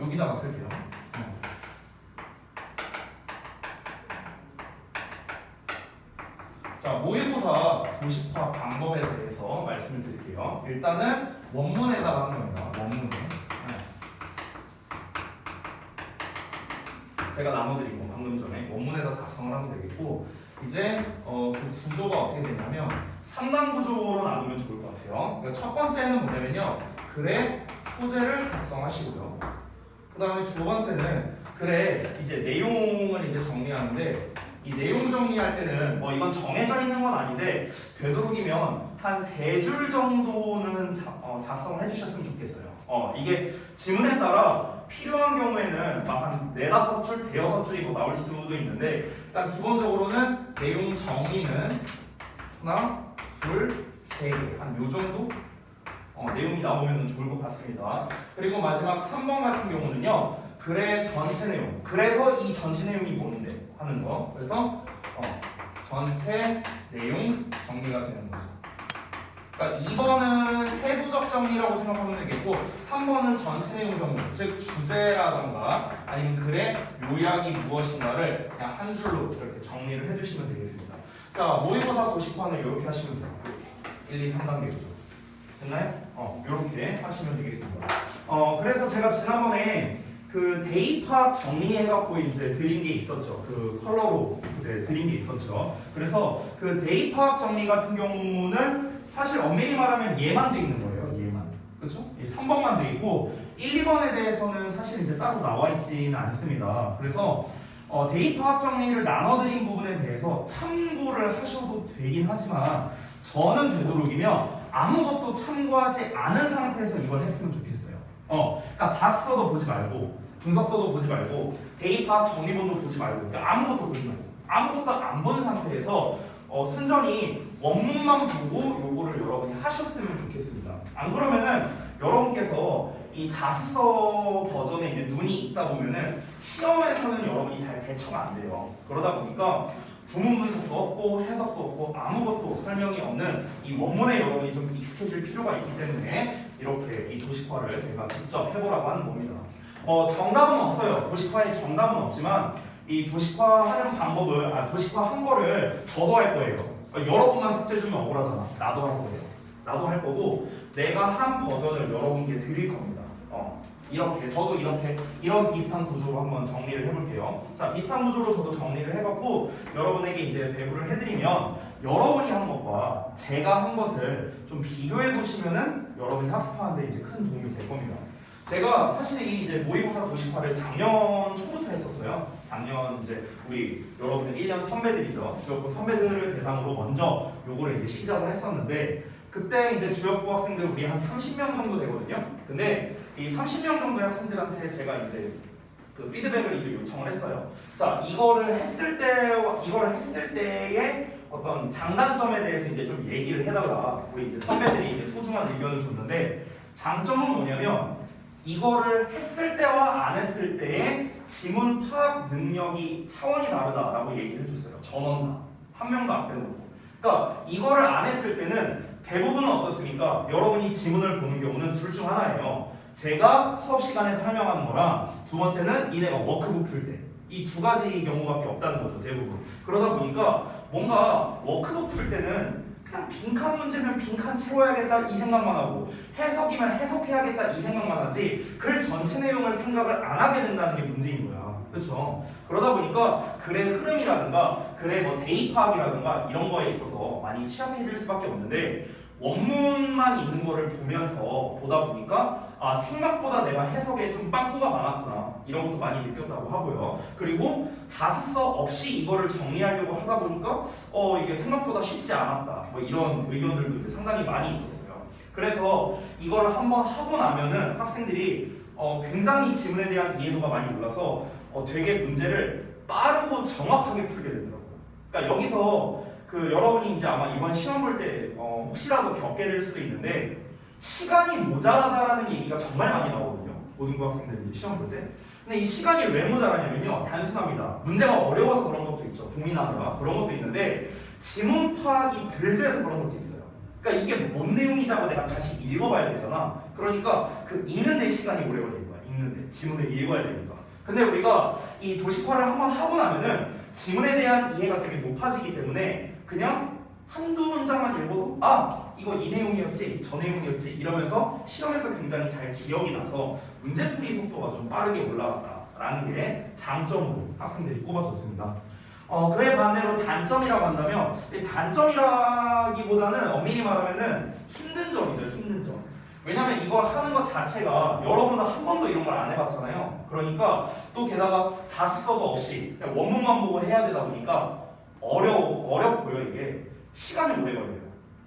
여기다가 쓸게요. 자, 모의고사 도식화 방법에 대해서 말씀을 드릴게요. 일단은 원문에다가 하는 겁니다. 원문에. 제가 나눠드린 거 방금 전에 원문에다 작성을 하면 되겠고, 이제 그 구조가 어떻게 되냐면 3단 구조로 나누면 좋을 것 같아요. 그러니까 첫 번째는 뭐냐면요, 글의 소재를 작성하시고요. 그 다음에 두 번째는 글의 이제 내용을 이제 정리하는데, 이 내용 정리할 때는 뭐 이건 정해져 있는 건 아닌데 되도록이면 한 3줄 정도는 작성을 해주셨으면 좋겠어요. 이게 지문에 따라 필요한 경우에는 막 한 4, 5줄, 5줄이 뭐 나올 수도 있는데, 일단 기본적으로는 내용 정의는 하나, 둘, 3개, 한 요 정도 내용이 나오면 좋을 것 같습니다. 그리고 마지막 3번 같은 경우는요, 글의 전체 내용, 그래서 이 전체 내용이 뭔데 하는 거. 그래서 전체 내용 정리가 되는 거죠. 그러니까 2번은 세부적 정리라고 생각하면 되겠고, 3번은 전체 내용 정리, 즉 주제라던가 아니면 글의 요약이 무엇인가를 그냥 한 줄로 이렇게 정리를 해주시면 되겠습니다. 자, 모의고사 도식화는 이렇게 하시면 돼요. 이렇게 1, 2, 3단계 구조 됐나요? 이렇게 하시면 되겠습니다. 그래서 제가 지난번에 그 대입학 정리해갖고 이제 드린 게 있었죠. 그 컬러로 드린 게 있었죠. 그래서 그 대입학 정리 같은 경우는 사실 엄밀히 말하면 얘만 돼 있는 거예요. 얘만. 그렇죠? 3번만 돼 있고 1, 2번에 대해서는 사실 이제 따로 나와 있지는 않습니다. 그래서 대입학 정리를 나눠드린 부분에 대해서 참고를 하셔도 되긴 하지만, 저는 되도록이면 아무것도 참고하지 않은 상태에서 이걸 했으면 좋겠어요. 그러니까 작서도 보지 말고, 분석서도 보지 말고, 대입학 정리본도 보지 말고, 그러니까 아무것도 보지 말고, 아무것도 안 본 상태에서 순전히 원문만 보고 요거를 여러분이 하셨으면 좋겠습니다. 안 그러면은 여러분께서 이 자습서 버전에 이제 눈이 있다 보면은 시험에서는 여러분이 잘 대처가 안 돼요. 그러다 보니까 부문 분석도 없고 해석도 없고 아무것도 설명이 없는 이 원문에 여러분이 좀 익숙해질 필요가 있기 때문에 이렇게 이 도식화를 제가 직접 해보라고 하는 겁니다. 정답은 없어요. 도식화에 정답은 없지만 이 도식화하는 방법을, 도식화한 거를 저도 할 거예요. 여러분만 숙제 주면 억울하잖아. 나도 할 거예요. 나도 할 거고, 내가 한 버전을 여러분께 드릴 겁니다. 이렇게 저도 이런 비슷한 구조로 한번 정리를 해볼게요. 자, 비슷한 구조로 저도 정리를 해봤고 여러분에게 이제 배부를 해드리면, 여러분이 한 것과 제가 한 것을 좀 비교해 보시면은 여러분이 학습하는데 이제 큰 도움이 될 겁니다. 제가 사실 이 이제 모의고사 도식화를 작년 초부터 했었어요. 작년 이제 우리 여러분 1년 선배들이죠. 주역부 선배들을 대상으로 먼저 요거를 이제 시작을 했었는데, 그때 이제 주역부 학생들 우리 한 30명 정도 되거든요. 근데 이 30명 정도의 학생들한테 제가 이제 그 피드백을 이제 요청을 했어요. 자, 이거를 했을 때의 어떤 장단점에 대해서 이제 좀 얘기를 해달라. 우리 이제 선배들이 이제 소중한 의견을 줬는데, 장점은 뭐냐면 이거를 했을 때와 안 했을 때의 지문 파악 능력이 차원이 다르다라고 얘기를 해줬어요. 전원 다. 한 명도 안 빼놓고. 그러니까 이거를 안 했을 때는 대부분은 어떻습니까? 여러분이 지문을 보는 경우는 둘 중 하나예요. 제가 수업 시간에 설명하는 거랑, 두 번째는 이내가 워크북 풀 때. 이 두 가지 경우밖에 없다는 거죠, 대부분. 그러다 보니까 뭔가 워크북 풀 때는 그냥 빈칸 문제면 빈칸 채워야겠다 이 생각만 하고, 해석이면 해석해야겠다 이 생각만 하지 글 전체 내용을 생각을 안 하게 된다는 게 문제인 거야. 그렇죠? 그러다 보니까 글의 흐름이라든가 글의 뭐 대입 파악이라든가 이런 거에 있어서 많이 취약해질 수밖에 없는데, 원문만 있는 거를 보면서 보다 보니까 생각보다 내가 해석에 좀 빵꾸가 많았구나 이런 것도 많이 느꼈다고 하고요. 그리고 자습서 없이 이거를 정리하려고 하다 보니까 이게 생각보다 쉽지 않았다 뭐 이런 의견들도 이제 상당히 많이 있었어요. 그래서 이걸 한번 하고 나면은 학생들이 굉장히 지문에 대한 이해도가 많이 올라서 되게 문제를 빠르고 정확하게 풀게 되더라고요. 그러니까 여기서 여러분이 이제 아마 이번 시험 볼 때 혹시라도 겪게 될 수도 있는데, 시간이 모자라다라는 얘기가 정말 많이 나오거든요. 고등부 학생들이 시험 볼 때. 근데 이 시간이 왜 모자라냐면요, 단순합니다. 문제가 어려워서 그런 것도 있죠. 고민하느라 그런 것도 있는데, 지문 파악이 덜 돼서 그런 것도 있어요. 그러니까 이게 뭔 내용이자고 내가 다시 읽어봐야 되잖아. 그러니까 그 읽는 데 시간이 오래 걸리는 거야. 있는데 지문을 읽어야 되니까. 근데 우리가 이 도식화를 한번 하고 나면은 지문에 대한 이해가 되게 높아지기 때문에 그냥 한두 문장만 읽어도 아 이거 이 내용이었지 저 내용이었지 이러면서 시험에서 굉장히 잘 기억이 나서 문제풀이 속도가 좀 빠르게 올라갔다라는 게 장점으로 학생들이 꼽아줬습니다. 그에 반대로 단점이라고 한다면 단점이라기보다는 엄밀히 말하면은 힘든 점이죠. 힘든 점. 왜냐면 이걸 하는 것 자체가 여러분은 한 번도 이런 걸 안 해봤잖아요. 그러니까 또 게다가 자습서도 없이 그냥 원문만 보고 해야 되다 보니까 어렵고요. 이게 시간이 오래 걸려요.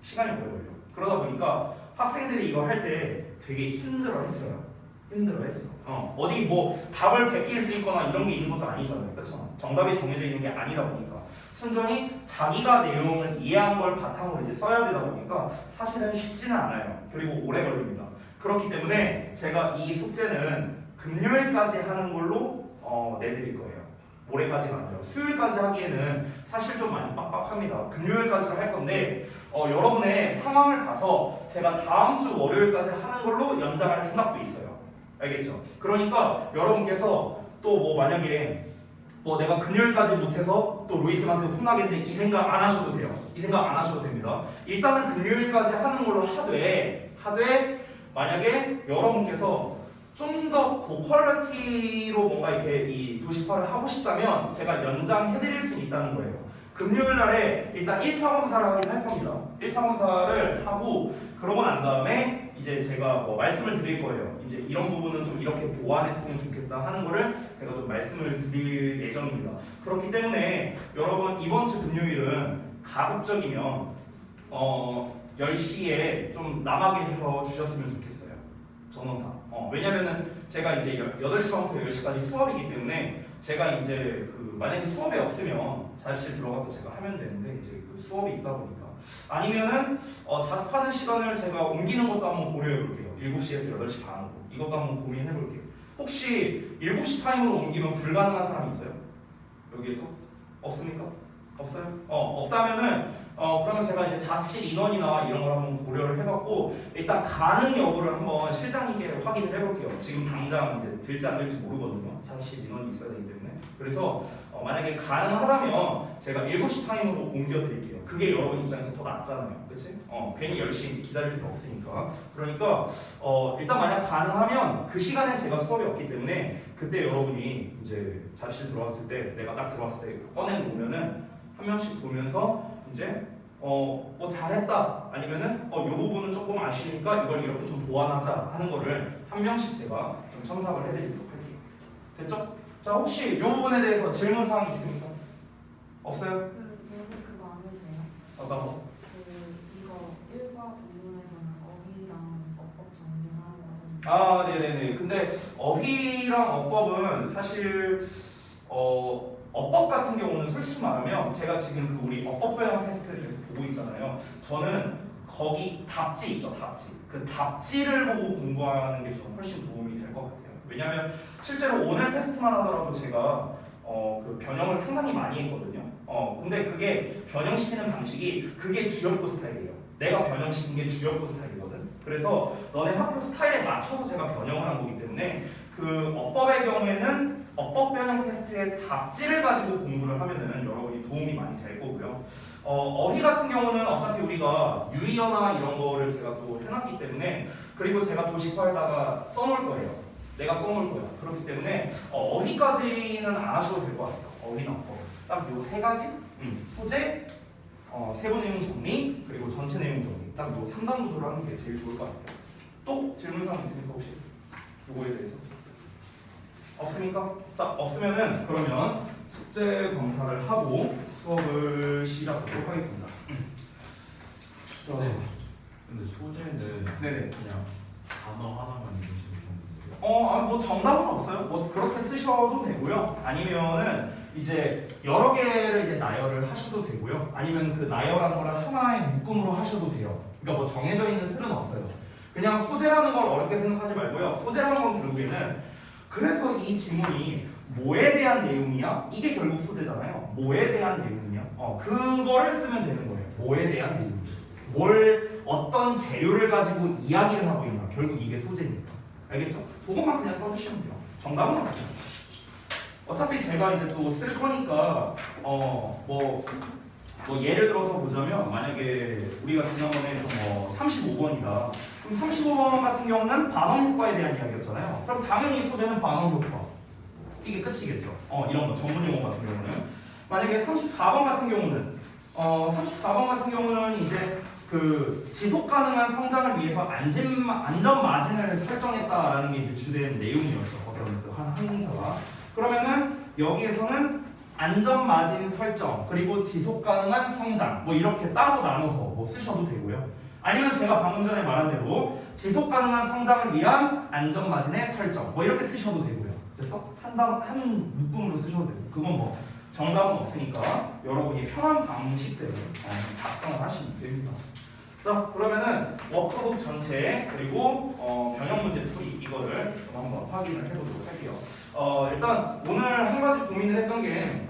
시간이 오래 걸려. 그러다 보니까 학생들이 이거 할 때 되게 힘들어했어요. 힘들어했어. 어디 뭐 답을 베낄 수 있거나 이런 게 있는 것도 아니잖아요. 그렇죠? 정답이 정해져 있는 게 아니다 보니까 순전히 자기가 내용을 이해한 걸 바탕으로 이제 써야 되다 보니까 사실은 쉽지는 않아요. 그리고 오래 걸립니다. 그렇기 때문에 제가 이 숙제는 금요일까지 하는 걸로 내드릴 거예요. 모레까지가 아니라 수요일까지 하기에는 사실 좀 많이 빡빡합니다. 금요일까지로 할 건데 여러분의 상황을 봐서 제가 다음 주 월요일까지 하는 걸로 연장할 생각도 있어요. 알겠죠? 그러니까 여러분께서 또 뭐 만약에 뭐 내가 금요일까지 못해서 또 로이스한테 혼나겠는데 이 생각 안 하셔도 돼요. 이 생각 안 하셔도 됩니다. 일단은 금요일까지 하는 걸로 하되 만약에 여러분께서 좀 더 고퀄리티로 뭔가 이렇게 이 도식화를 하고 싶다면 제가 연장해드릴 수 있다는 거예요. 금요일 날에 일단 1차 검사를 하긴 할 겁니다. 1차 검사를 하고 그러고 난 다음에 이제 제가 뭐 말씀을 드릴 거예요. 이제 이런 부분은 좀 이렇게 보완했으면 좋겠다 하는 거를 제가 좀 말씀을 드릴 예정입니다. 그렇기 때문에 여러분 이번 주 금요일은 가급적이면 10시에 좀 남아게 해주셨으면 좋겠어요. 저는 다. 왜냐면은 제가 이제 8시간부터 10시까지 수업이기 때문에 제가 이제 만약에 수업이 없으면 자습실 들어가서 제가 하면 되는데 이제 그 수업이 있다 보니까 아니면은 자습하는 시간을 제가 옮기는 것도 한번 고려해 볼게요. 7시에서 8시 반으로. 이것도 한번 고민해 볼게요. 혹시 7시 타임으로 옮기면 불가능한 사람 있어요? 여기에서? 없습니까? 없어요? 없다면은 그러면 제가 이제 자습실 인원이나 이런 걸 한번 고려를 해봤고 일단 가능 여부를 한번 실장님께 확인을 해볼게요. 지금 당장 이제 될지 안 될지 모르거든요. 자습실 인원이 있어야 되기 때문에. 그래서 만약에 가능하다면 제가 7시 타임으로 옮겨드릴게요. 그게 여러분 입장에서 더 낫잖아요. 그치? 괜히 10시 기다릴 필요 없으니까. 그러니까 일단 만약 가능하면 그 시간에 제가 수업이 없기 때문에 그때 여러분이 이제 자습실 들어왔을 때 내가 딱 들어왔을 때 꺼내놓으면은 한 명씩 보면서 이제 뭐 잘했다 아니면은 요 부분은 조금 아쉬우니까 이걸 이렇게 좀 보완하자 하는 거를 한 명씩 제가 좀 첨삭을 해드리도록 할게요. 됐죠? 자 혹시 이 부분에 대해서 질문 사항 있습니까? 없어요? 얘는 그거 안 해도 돼요? 어떤 거? 이거 1과 부분에서는 어휘랑 어법 정리하는 거잖아요. 네네네. 근데 어휘랑 어법은 사실 어법 같은 경우는 솔직히 말하면 제가 지금 그 우리 어법 배양 테스트를 계속 보고 있잖아요. 저는 거기 답지 있죠, 답지. 그 답지를 보고 공부하는 게 저는 훨씬 도움이 될 것 같아요. 왜냐하면 실제로 오늘 테스트만 하더라도 제가 그 변형을 상당히 많이 했거든요. 근데 그게 변형시키는 방식이 그게 주역부 스타일이에요. 내가 변형시킨 게 주역부 스타일이거든. 그래서 너네 학교 스타일에 맞춰서 제가 변형을 한 거기 때문에 그 어법의 경우에는 어법 변형 테스트의 답지를 가지고 공부를 하면은 여러분이 도움이 많이 될 거고요. 어휘 같은 경우는 어차피 우리가 유의어나 이런 거를 제가 또 해놨기 때문에 그리고 제가 도식화에다가 써놓을 거예요. 내가 써놓을 거야. 그렇기 때문에 어휘까지는 안 하셔도 될 것 같아요. 어휘나 어법. 딱 요 세 가지 소재, 세부 내용 정리, 그리고 전체 내용 정리. 딱 요 3단 구조를 하는 게 제일 좋을 것 같아요. 또 질문사항 있습니까 혹시? 요거에 대해서? 없습니까? 자, 없으면은 그러면 숙제 검사를 하고 수업을 시작하도록 하겠습니다. 네. 근데 소재는 네네. 그냥 단어 하나만 읽으시면 되는데요. 뭐 정답은 없어요. 뭐 그렇게 쓰셔도 되고요. 아니면은 이제 여러 개를 이제 나열을 하셔도 되고요. 아니면 그 나열한 거를 하나의 묶음으로 하셔도 돼요. 그러니까 뭐 정해져 있는 틀은 없어요. 그냥 소재라는 걸 어렵게 생각하지 말고요. 소재라는 건 결국에는 그래서 이 지문이 뭐에 대한 내용이야? 이게 결국 소재잖아요. 뭐에 대한 내용이야? 그거를 쓰면 되는 거예요. 뭐에 대한 내용이야? 어떤 재료를 가지고 이야기를 하고 있나? 결국 이게 소재니까. 알겠죠? 그것만 그냥 써주시면 돼요. 정답은 없어요. 어차피 제가 이제 또 쓸 거니까 뭐 예를 들어서 보자면 만약에 우리가 지난번에 뭐 35번이다. 그럼 35번 같은 경우는 반응 효과에 대한 이야기였잖아요. 그럼 당연히 소재는 반응 효과. 이게 끝이겠죠. 이런 거 전문 용어 같은 경우는 만약에 34번 같은 경우는 34번 같은 경우는 이제 그 지속 가능한 성장을 위해서 안전 마진을 설정했다라는 게 이제 주된 내용이었죠. 어떤 그 한 항공사가. 그러면은 여기에서는 안전 마진 설정 그리고 지속 가능한 성장 뭐 이렇게 따로 나눠서 뭐 쓰셔도 되고요. 아니면 제가 방금 전에 말한 대로 지속 가능한 성장을 위한 안전 마진의 설정 뭐 이렇게 쓰셔도 되고요. 됐어? 한 묶음으로 쓰셔도 되고 그건 뭐 정답은 없으니까 여러분이 편한 방식대로 작성을 하시면 됩니다. 자 그러면은 워크북 전체 그리고 변형 문제 풀이 이거를 좀 한번 확인을 해보도록 할게요. 일단 오늘 한 가지 고민을 했던 게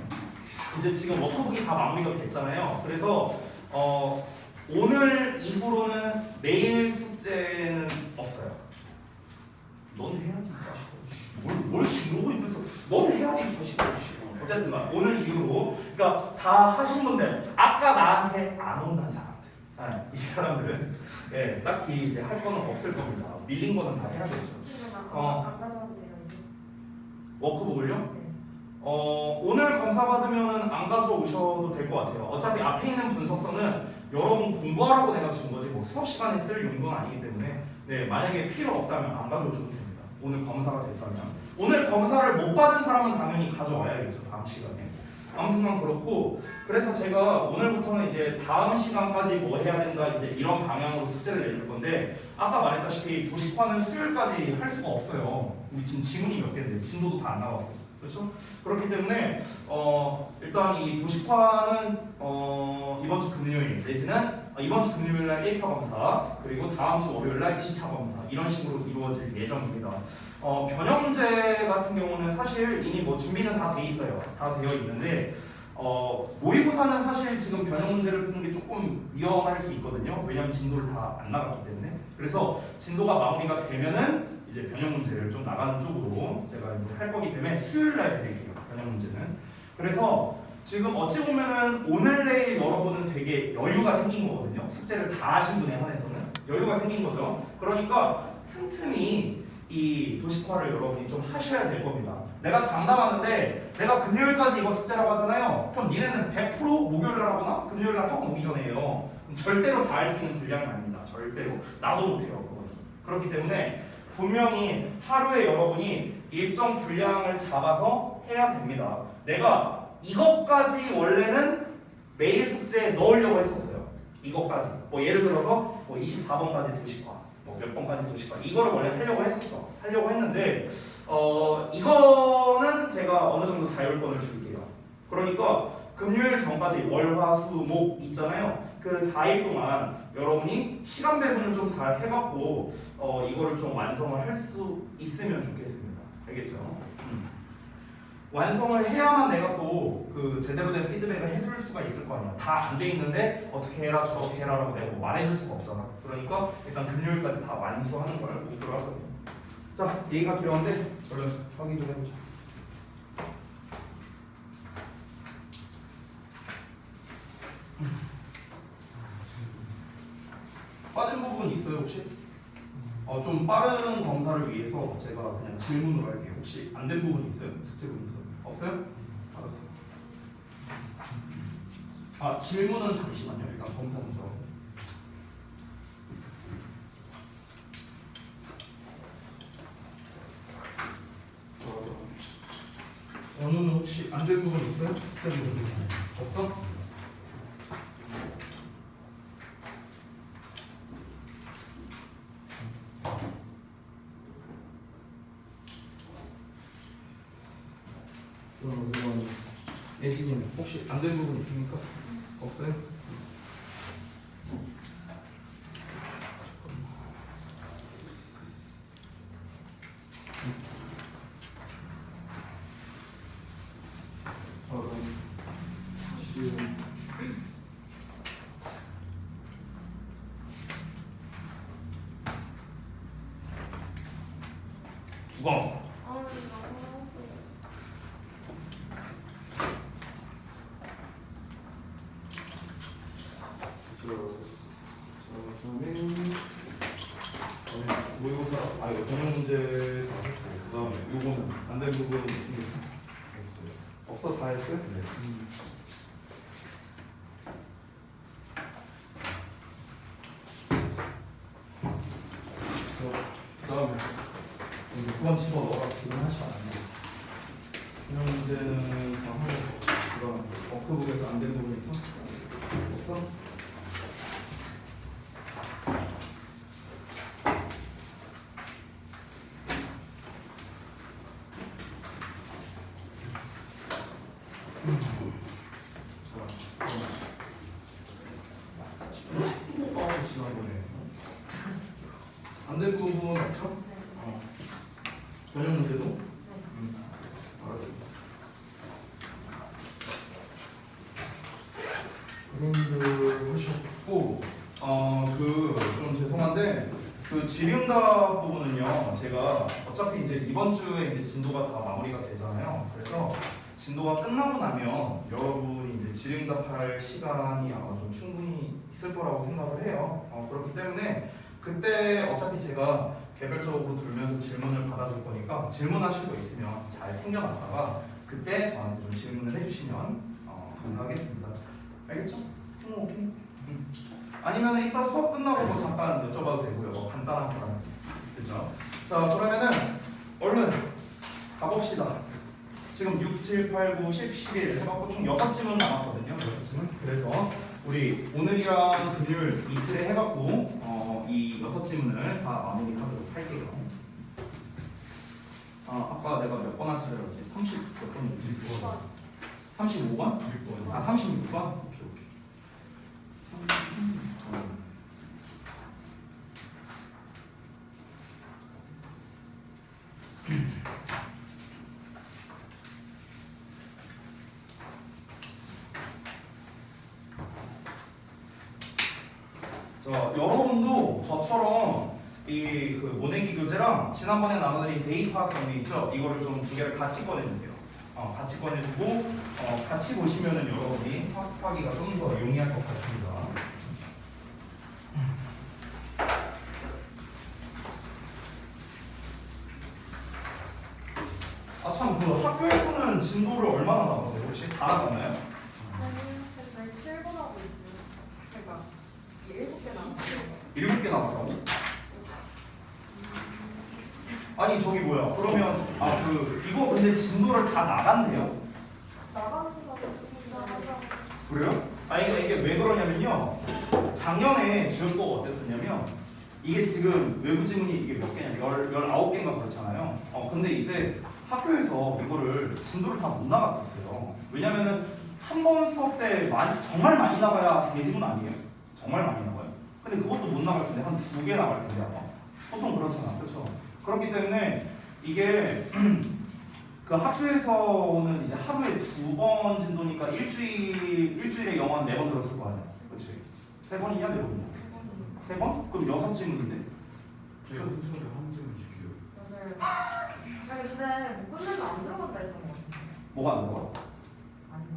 이제 지금 워크북이 다 마무리가 됐잖아요. 그래서 오늘 이후로는 내일 숙제는 없어요. 넌 해야지 뭘 시키고 있면서 넌 해야지 어쨌든 오늘 이후로 그러니까 다 하신 분들 아까 나한테 안 온다는 사람들 이 사람들은 딱히 이제 할 거는 없을 겁니다. 밀린 거는 다 해야 되죠. 안 가져와도 돼요 이제. 워크북을요? 네. 오늘 검사 받으면은 안 가져오셔도 될 것 같아요. 어차피 앞에 있는 분석서는 여러분 공부하라고 내가 준 거지 뭐 수업 시간에 쓸 용도는 아니기 때문에 만약에 필요 없다면 안 가져오셔도 됩니다. 오늘 검사가 됐다면. 오늘 검사를 못 받은 사람은 당연히 가져와야겠죠. 다음 시간에. 아무튼간 그렇고 그래서 제가 오늘부터는 이제 다음 시간까지 뭐 해야 된다 이제 이런 방향으로 숙제를 내줄 건데 아까 말했다시피 도식화는 수요일까지 할 수가 없어요. 우리 지금 지문이 몇 개인데 진도도 다 안 나가고 그렇죠? 그렇기 때문에 일단 이 도식화는 이번 주 금요일 내지는 이번 주 금요일 날 1차 검사 그리고 다음 주 월요일 날 2차 검사 이런 식으로 이루어질 예정입니다. 변형 문제 같은 경우는 사실 이미 뭐 준비는 다 돼 있어요. 다 되어 있는데 모의고사는 사실 지금 변형 문제를 푸는 게 조금 위험할 수 있거든요. 왜냐하면 진도를 다 안 나갔기 때문에. 그래서 진도가 마무리가 되면은 이제 변형 문제를 좀 나가는 쪽으로 제가 이제 할 거기 때문에 수요일 날 드릴게요. 변형 문제는. 그래서 지금 어찌 보면은 오늘 내일 여러분은 되게 여유가 생긴 거거든요. 숙제를 다 하신 분에 한해서는 여유가 생긴 거죠. 그러니까 틈틈이 이 도식화를 여러분이 좀 하셔야 될 겁니다. 내가 장담하는데 내가 금요일까지 이거 숙제라고 하잖아요. 그럼 니네는 100% 목요일날 하거나 금요일날 하고 오기 전에요. 절대로 다 할 수 있는 분량이 아닙니다. 절대로. 나도 못해요. 그건. 그렇기 때문에 분명히 하루에 여러분이 일정 분량을 잡아서 해야 됩니다. 내가 이것까지 원래는 매일 숙제에 넣으려고 했었어요. 이것까지. 뭐 예를 들어서 뭐 24번까지 도식화, 뭐 몇 번까지 도식화 이거를 원래 하려고 했었어. 하려고 했는데 이거는 제가 어느 정도 자율권을 줄게요. 그러니까 금요일 전까지 월, 화, 수, 목 있잖아요. 그 4일 동안 여러분이 시간 배분을 좀 잘 해갖고 이거를 좀 완성을 할 수 있으면 좋겠습니다. 알겠죠? 완성을 해야만 내가 또 그 제대로 된 피드백을 해줄 수가 있을 거 아니야. 다 안 돼 있는데 어떻게 해라 저렇게 해라라고 내가 뭐 말해줄 수가 없잖아. 그러니까 일단 금요일까지 다 완수하는 걸 목표로 하거든요. 자, 얘기가 길었는데 얼른 확인 좀 해보자. 빠진 부분 있어요 혹시? 좀 빠른 검사를 위해서 제가 그냥 질문으로 할게요. 혹시 안 된 부분 있어요? 숙제 부분 있어요? 없어요? 알았어요. 질문은 잠시만요. 일단 검사 먼저. 연우는 혹시 안 된 부분 있어요? 숙제 부분 없어? 그럼 예진님 혹시 안 된 부분 있습니까? 없어요? 국어. 아, 너무 저는 모의고사 이거 전형 문제 다 했고 그다음에 요거는 안 된 부분 없어 다 했어요? 네. 그다음에 이제 그만 집어 넣어라 지금 한 시간 안 돼. 전형 문제는 다 하고 그다음 워크북에서 안 된 부분 있어? 없어? 지난번에 안될 부분 없죠? 전형 문제도? 알았어. 그분들 하셨고 좀 죄송한데 그 질의응답 부분은요 제가 어차피 이제 이번 주에 이제 진도가 다 마무리가 되잖아요. 그래서 진도가 끝나고 나면 여러분이 이제 질의응답할 시간이 아마 좀 충분히 있을 거라고 생각을 해요. 그렇기 때문에 그때 어차피 제가 개별적으로 들으면서 질문을 받아줄 거니까 질문하실 거 있으면 잘 챙겨놨다가 그때 저한테 좀 질문을 해주시면 감사하겠습니다. 알겠죠? 승우 오케이? 아니면 이따 수업 끝나고 뭐 잠깐 여쭤봐도 되고요. 뭐 간단한 거라면 그죠? 자 그러면은 얼른 가봅시다. 지금 6, 7, 8, 9, 10, 11 해갖고 총 6질문 남았거든요. 6질문. 그래서 우리 오늘이랑 금요일 이틀에 해갖고 이 6질문을 다 마무리하도록 할게요. 아까 내가 몇 번 한 차례로 했지? 30 몇 번이지? 35번? 6번. 36번? 오케이. 자, 여러분도 저처럼 이 그 모내기 교재랑 지난번에 나눠드린 데이터 정리 있죠? 이거를 좀 두 개를 같이 꺼내주세요. 같이 꺼내주고 같이 보시면은 여러분이 학습하기가 좀 더 용이할 것 같습니다. 참 그 학교에서는 진도를 얼마나 나왔어요? 혹시 다 나갔나요? 아니, 저희 7번 하고 있어요. 제가 7개 남았어요. 7개 나갔다고? 아니 저기 뭐야? 그러면 이거 근데 진도를 다 나갔네요? 나가는 거가 그래요? 이게 왜 그러냐면요. 작년에 주요도가 어땠었냐면 이게 지금 외부 지문이 이게 몇 개냐? 19개인가 그렇잖아요. 근데 이제 학교에서 이거를 진도를 다 못 나갔었어요. 왜냐면은 한 번 수업 때 정말 많이 나가야 3지문 아니에요? 정말 많이 나가요. 근데 그것도 못 나갈 텐데 한 2개 나갈 텐데 아마. 보통 그렇잖아. 그렇죠? 그렇기 때문에 이게 그 학교에서는 이제 하루에 2번 진도니까 일주일에 영어 한 4번 들었을 거 아니야. 그렇지? 3번이냐 4번이냐? 3번? 그럼 6지문인데? 제가 수업에 한 질문 줄게요. 맞아요. 아니 근데 못 끝내면 안 들어간다 했던 거 같은데. 뭐가 안 들어가? 아니요.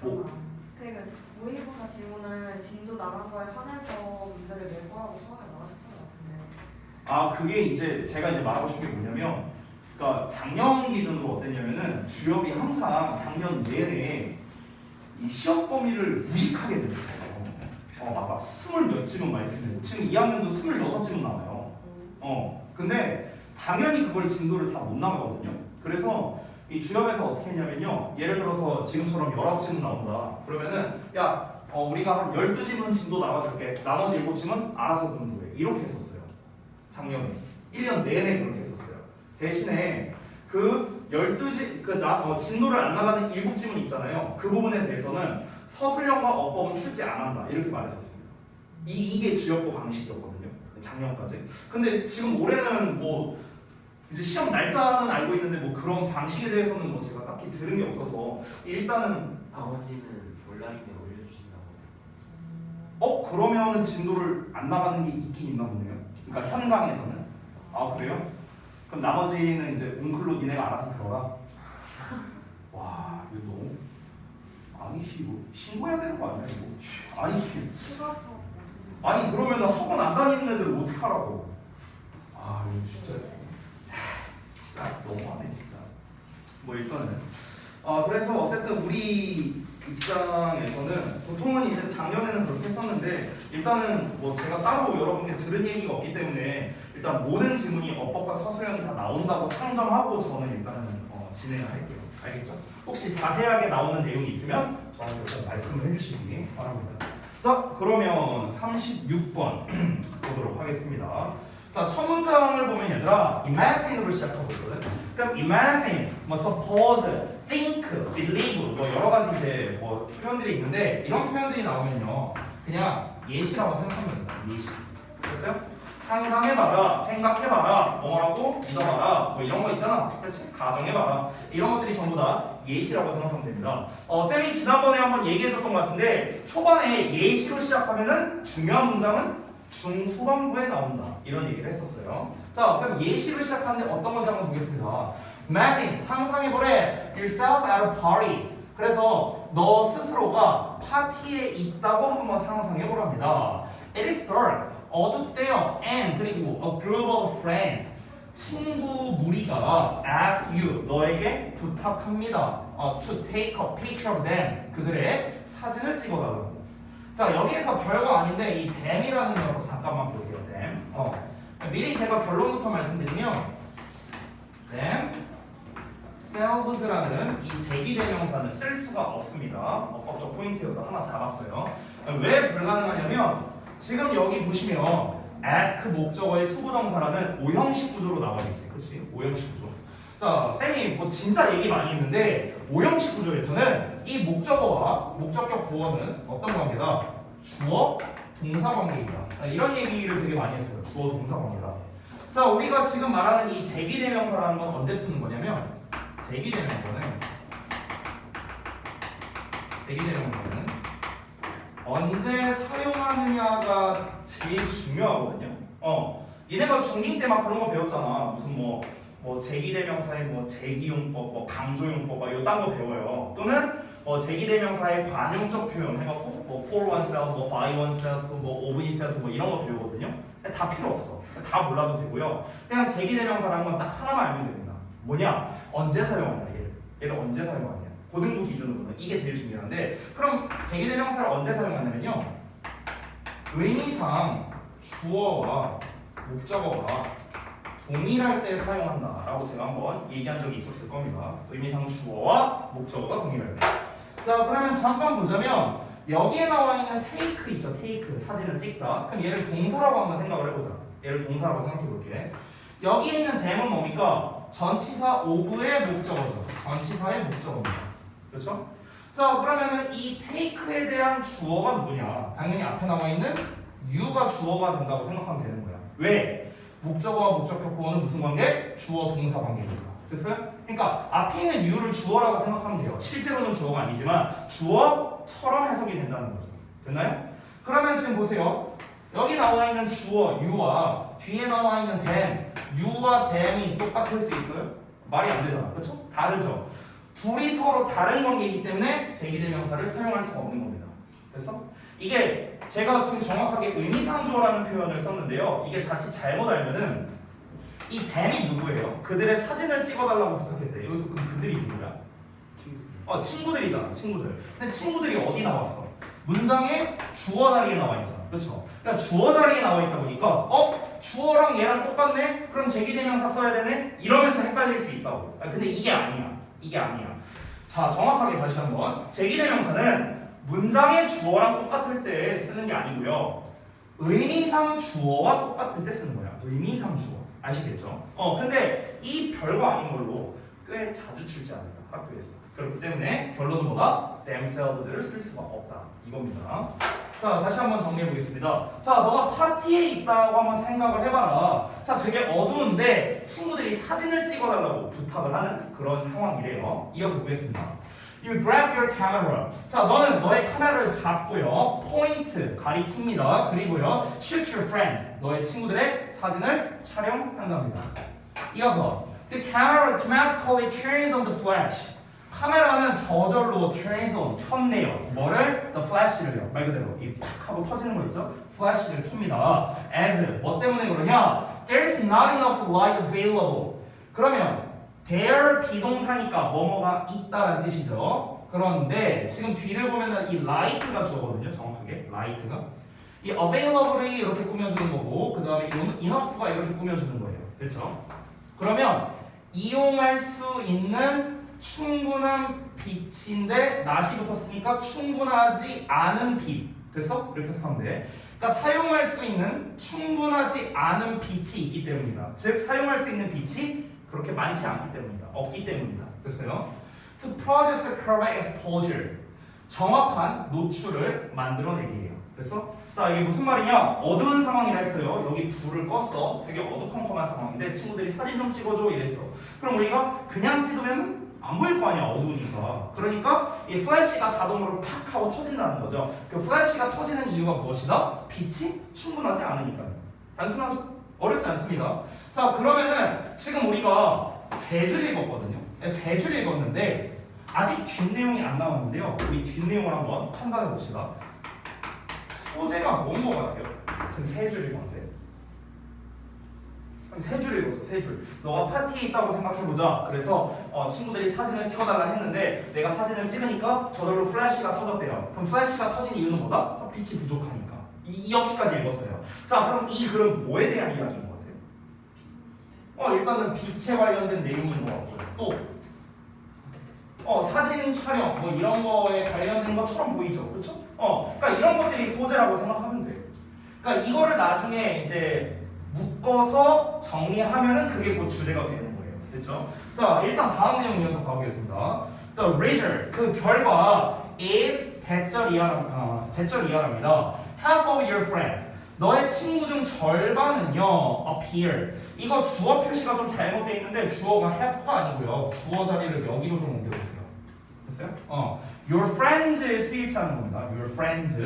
그런 거 아니에요. 그러니까 모의고사 지문을 진도 나간 거에 한해서 문제를 낼 거라고 처음에 말하셨던 것 같은데. 그게 이제 제가 이제 말하고 싶은 게 뭐냐면 그러니까 작년 기준으로 어땠냐면은 주협이 항상 작년 내내 이 시험 범위를 무식하게 냈어요. 막 20몇 지문 막 이렇게 내고 지금 2학년도 26지문 나와요. 근데 당연히 그걸 진도를 다 못 나가거든요. 그래서 이 주협에서 어떻게 했냐면요. 예를 들어서 지금처럼 19지문 나온다. 그러면은 우리가 한 12지문 진도 나와줄게. 나머지 7지문 알아서 공부해. 이렇게 했었어요. 작년에 1년 내내 그렇게 했었어요. 대신에 그 12지 진도를 안 나가는 7지문 있잖아요. 그 부분에 대해서는 서술형과 어법은 출제 안 한다. 이렇게 말했었습니다. 이게 주역보 방식이었거든요. 작년까지. 근데 지금 올해는 뭐 이제 시험 날짜는 알고 있는데 뭐 그런 방식에 대해서는 뭐 제가 딱히 들은 게 없어서 일단은 나머지는 온라인에 올려주신다고. 그러면은 진도를 안 나가는 게 있긴 있나 보네요. 그러니까 현강에서는. 그래요? 그럼 나머지는 이제 웅클로 니네가 알아서 들어라. 와 이거 너무 아니 이거 신고해야 되는 거 아니야 이거? 아니 추가 수업 아니 그러면 학원 안 다니는 애들 어떡하라고? 아 이거 진짜 너무하네 진짜. 뭐 일단은 그래서 어쨌든 우리 입장에서는 보통은 이제 작년에는 그렇게 했었는데 일단은 뭐 제가 따로 여러분께 들은 얘기가 없기 때문에 일단 모든 지문이 어법과 서술형이 다 나온다고 상정하고 저는 일단은 진행을 할게요. 알겠죠? 혹시 자세하게 나오는 내용이 있으면 저한테 좀 말씀을 해주시기 바랍니다. 자 그러면 36번 보도록 하겠습니다. 자, 첫 문장을 보면 얘들아 imagine으로 시작하고 있거든. 그럼 imagine, 뭐 suppose, think, believe 뭐 여러 가지 이제 뭐 표현들이 있는데 이런 표현들이 나오면요 그냥 예시라고 생각하면 됩니다. 예시. 됐어요? 상상해봐라, 생각해봐라, 뭐라고 믿어봐라 뭐 이런 거 있잖아. 그렇지? 가정해봐라 이런 것들이 전부 다 예시라고 생각하면 됩니다. 쌤이 지난번에 한번 얘기해줬던 것 같은데 초반에 예시로 시작하면은 중요한 문장은 중후반부에 나온다 이런 얘기를 했었어요. 자 그럼 예시로 시작하는데 어떤 건지 한번 보겠습니다. Imagine 상상해보래 yourself at a party. 그래서 너 스스로가 파티에 있다고 한번 상상해보랍니다. It is dark 어둡대요. And 그리고 a group of friends 친구 무리가 ask you 너에게 부탁합니다. To take a picture of them 그들의 사진을 찍어달라고. 자 여기에서 별거 아닌데 이 them이라는 녀석 잠깐만 볼게요. them. 미리 제가 결론부터 말씀드리면 themselves라는 이 제기대명사는 쓸 수가 없습니다. 어법적 포인트여서 하나 잡았어요. 왜 불가능하냐면 지금 여기 보시면 ask 목적어의 투부정사라는 오형식 구조로 나와 있지, 그렇지? 오형식 구조. 자, 쌤이 뭐 진짜 얘기 많이 했는데 오형식 구조에서는 이 목적어와 목적격 보어는 어떤 관계다? 주어, 동사 관계이다. 이런 얘기를 되게 많이 했어요. 주어, 동사 관계다. 자, 우리가 지금 말하는 이 제기대명사라는 건 언제 쓰는 거냐면 제기대명사는 언제 사용하느냐가 제일 중요하거든요. 얘네가 중딩 때 막 그런 거 배웠잖아. 무슨 뭐 제기대명사의 뭐 제기용법, 뭐 강조용법, 막 이딴 거 배워요. 또는 제기대명사의 관용적 표현 해갖고 뭐 for oneself, 뭐 by oneself, 뭐 of itself 뭐 이런 거 배우거든요. 근데 다 필요 없어. 다 몰라도 되고요. 그냥 제기대명사라는 건 딱 하나만 알면 됩니다. 뭐냐? 언제 사용하냐 얘를 언제 사용하냐. 고등부 기준으로는 이게 제일 중요한데 그럼 제기대명사를 언제 사용하냐면요 의미상 주어와 목적어가 동일할 때 사용한다라고 제가 한번 얘기한 적이 있었을 겁니다. 의미상 주어와 목적어가 동일할 때. 자 그러면 잠깐 보자면 여기에 나와 있는 take 있죠. take 사진을 찍다. 그럼 얘를 동사라고 한번 생각을 해보자. 얘를 동사라고 생각해 볼게. 여기에 있는 them은 뭡니까? 전치사 of의 목적어죠. 전치사의 목적어입니다. 그렇죠? 자 그러면은 이 take에 대한 주어가 누구냐? 당연히 앞에 나와 있는 you가 주어가 된다고 생각하면 되는 거야. 왜? 목적어와 목적격 보어는 무슨 관계? 주어 동사 관계니까. 됐어요? 그러니까 앞에 있는 you를 주어라고 생각하면 돼요. 실제로는 주어가 아니지만 주어처럼 해석이 된다는 거죠. 됐나요? 그러면 지금 보세요. 여기 나와 있는 주어 you와 뒤에 나와 있는 them, you와 them이 똑같을 수 있어요? 말이 안 되잖아. 그렇죠? 다르죠? 둘이 서로 다른 관계이기 때문에 제기대명사를 사용할 수가 없는 겁니다. 됐어? 이게 제가 지금 정확하게 의미상 주어라는 표현을 썼는데요. 이게 자칫 잘못 알면은 이 them이 누구예요? 그들의 사진을 찍어달라고 부탁했대. 여기서 그럼 그들이 누구야? 친구들이잖아. 친구들. 근데 친구들이 어디 나왔어? 문장의 주어 자리에 나와 있잖아. 그렇죠? 그러니까 주어 자리에 나와 있다 보니까 주어랑 얘랑 똑같네? 그럼 제기대명사 써야 되네? 이러면서 헷갈릴 수 있다고. 근데 이게 아니야. 이게 아니야. 자, 정확하게 다시 한번. 제기대명사는 문장의 주어랑 똑같을 때 쓰는 게 아니고요. 의미상 주어와 똑같을 때 쓰는 거야. 의미상 주어. 아시겠죠? 근데 이 별거 아닌 걸로 꽤 자주 출제합니다. 학교에서. 그렇기 때문에 결론은 뭐다? themselves를 쓸 수가 없다. 이겁니다. 자, 다시 한번 정리해 보겠습니다. 자, 너가 파티에 있다고 한번 생각을 해봐라. 자, 되게 어두운데 친구들이 사진을 찍어달라고 부탁을 하는 그런 상황이래요. 이어서 보겠습니다. You grab your camera. 자, 너는 너의 카메라를 잡고요. 포인트, 가리킵니다. 그리고요. Shoot your friend. 너의 친구들의 사진을 촬영한답니다. 이어서 the camera automatically turns on the flash. 카메라는 저절로 turns on 켰네요. 뭐를? the flash를요. 말 그대로 이 팍 하고 터지는 거 있죠? flash를 켭니다. as 뭐 때문에 그러냐? There's not enough light available. 그러면 there 비동사니까 뭐뭐가 있다라는 뜻이죠. 그런데 지금 뒤를 보면은 이 light가 주어거든요. 정확하게 light가 이 available이 이렇게 꾸며주는 거고 그 다음에 enough가 이렇게 꾸며주는 거예요. 그렇죠? 그러면 이용할 수 있는 충분한 빛인데 not이 붙었으니까 충분하지 않은 빛. 됐어? 이렇게 해석하면 돼. 그러니까 사용할 수 있는 충분하지 않은 빛이 있기 때문이다. 즉 사용할 수 있는 빛이 그렇게 많지 않기 때문이다. 없기 때문이다. 됐어요? To produce a correct exposure. 정확한 노출을 만들어내기예요. 됐어? 자 이게 무슨 말이냐? 어두운 상황이라 했어요. 여기 불을 껐어. 되게 어두컴컴한 상황인데 친구들이 사진 좀 찍어줘 이랬어. 그럼 우리가 그냥 찍으면 안 보일 거 아니야 어두우니까. 그러니까 이 플래시가 자동으로 팍 하고 터진다는 거죠. 그 플래시가 터지는 이유가 무엇이다? 빛이 충분하지 않으니까요. 단순하죠? 어렵지 않습니다. 자 그러면은 지금 우리가 세 줄 읽었거든요. 세 줄 읽었는데 아직 뒷내용이 안 나왔는데요. 우리 뒷내용을 한번 판단해 봅시다. 소재가 뭔 거 같아요? 지금 세 줄 읽었는데 세 줄 읽었어. 세 줄. 너가 파티에 있다고 생각해보자. 그래서 친구들이 사진을 찍어달라 했는데 내가 사진을 찍으니까 저절로 플래시가 터졌대요. 그럼 플래시가 터진 이유는 뭐다? 빛이 부족하니까. 여기까지 읽었어요. 자 그럼 이 글은 뭐에 대한 이야기인 것 같아요? 일단은 빛에 관련된 내용인 것 같고요. 또 사진 촬영 뭐 이런 거에 관련된 것처럼 보이죠. 그렇죠? 그러니까 이런 것들이 소재라고 생각하면 돼. 그러니까 이거를 나중에 이제 묶어서 정리하면은 그게 곧 주제가 되는 거예요. 됐죠? 자, 일단 다음 내용 이어서 가보겠습니다. The result, 그 결과 is 대절 이하랍니다. Half of your friends, 너의 친구 중 절반은요 appear. 이거 주어 표시가 좀 잘못되어 있는데 주어가 half가 아니고요. 주어 자리를 여기로 좀 옮겨보세요. 됐어요? Your friends 스위치하는 겁니다. Your friends.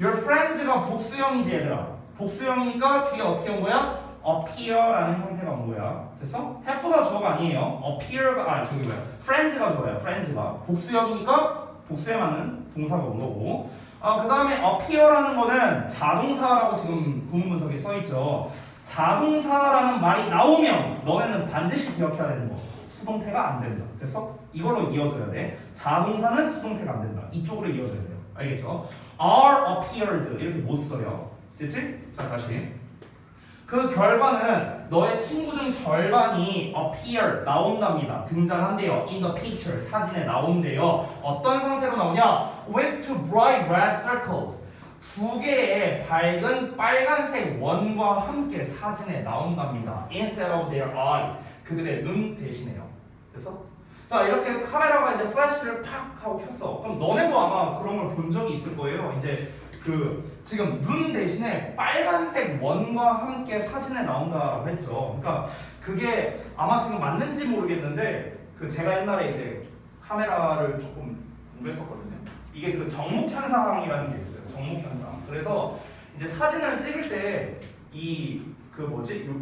Your friends가 복수형이지 얘들아. 복수형이니까 뒤에 어떻게 온 거야? appear라는 형태가 온 거야. 됐어? have가 주어가 아니에요. appear가 저기 뭐야? friends가 주어야. friends가 복수형이니까 복수에 맞는 동사가 온 거고. 그 다음에 appear라는 거는 자동사라고 지금 구문 분석에 써 있죠. 자동사라는 말이 나오면 너네는 반드시 기억해야 되는 거. 수동태가 안 된다. 됐어? 이걸로 이어져야 돼. 자동사는 수동태가 안 된다. 이쪽으로 이어져야 돼요. 알겠죠? are appeared 이렇게 못 써요. 됐지? 자 다시 그 결과는 너의 친구 중 절반이 appear 나온답니다. 등장한대요. in the picture 사진에 나온대요. 어떤 상태로 나오냐? with two bright red circles 두 개의 밝은 빨간색 원과 함께 사진에 나온답니다. instead of their eyes 그들의 눈 대신에요. 됐어? 자 이렇게 카메라가 이제 플래시를 팍 하고 켰어. 그럼 너네도 아마 그런 걸 본 적이 있을 거예요. 이제 지금 눈 대신에 빨간색 원과 함께 사진에 나온다고 했죠. 그러니까 그게 아마 지금 맞는지 모르겠는데 제가 옛날에 이제 카메라를 조금 공부했었거든요. 이게 정목 현상이라는 게 있어요. 정목 현상. 그래서 이제 사진을 찍을 때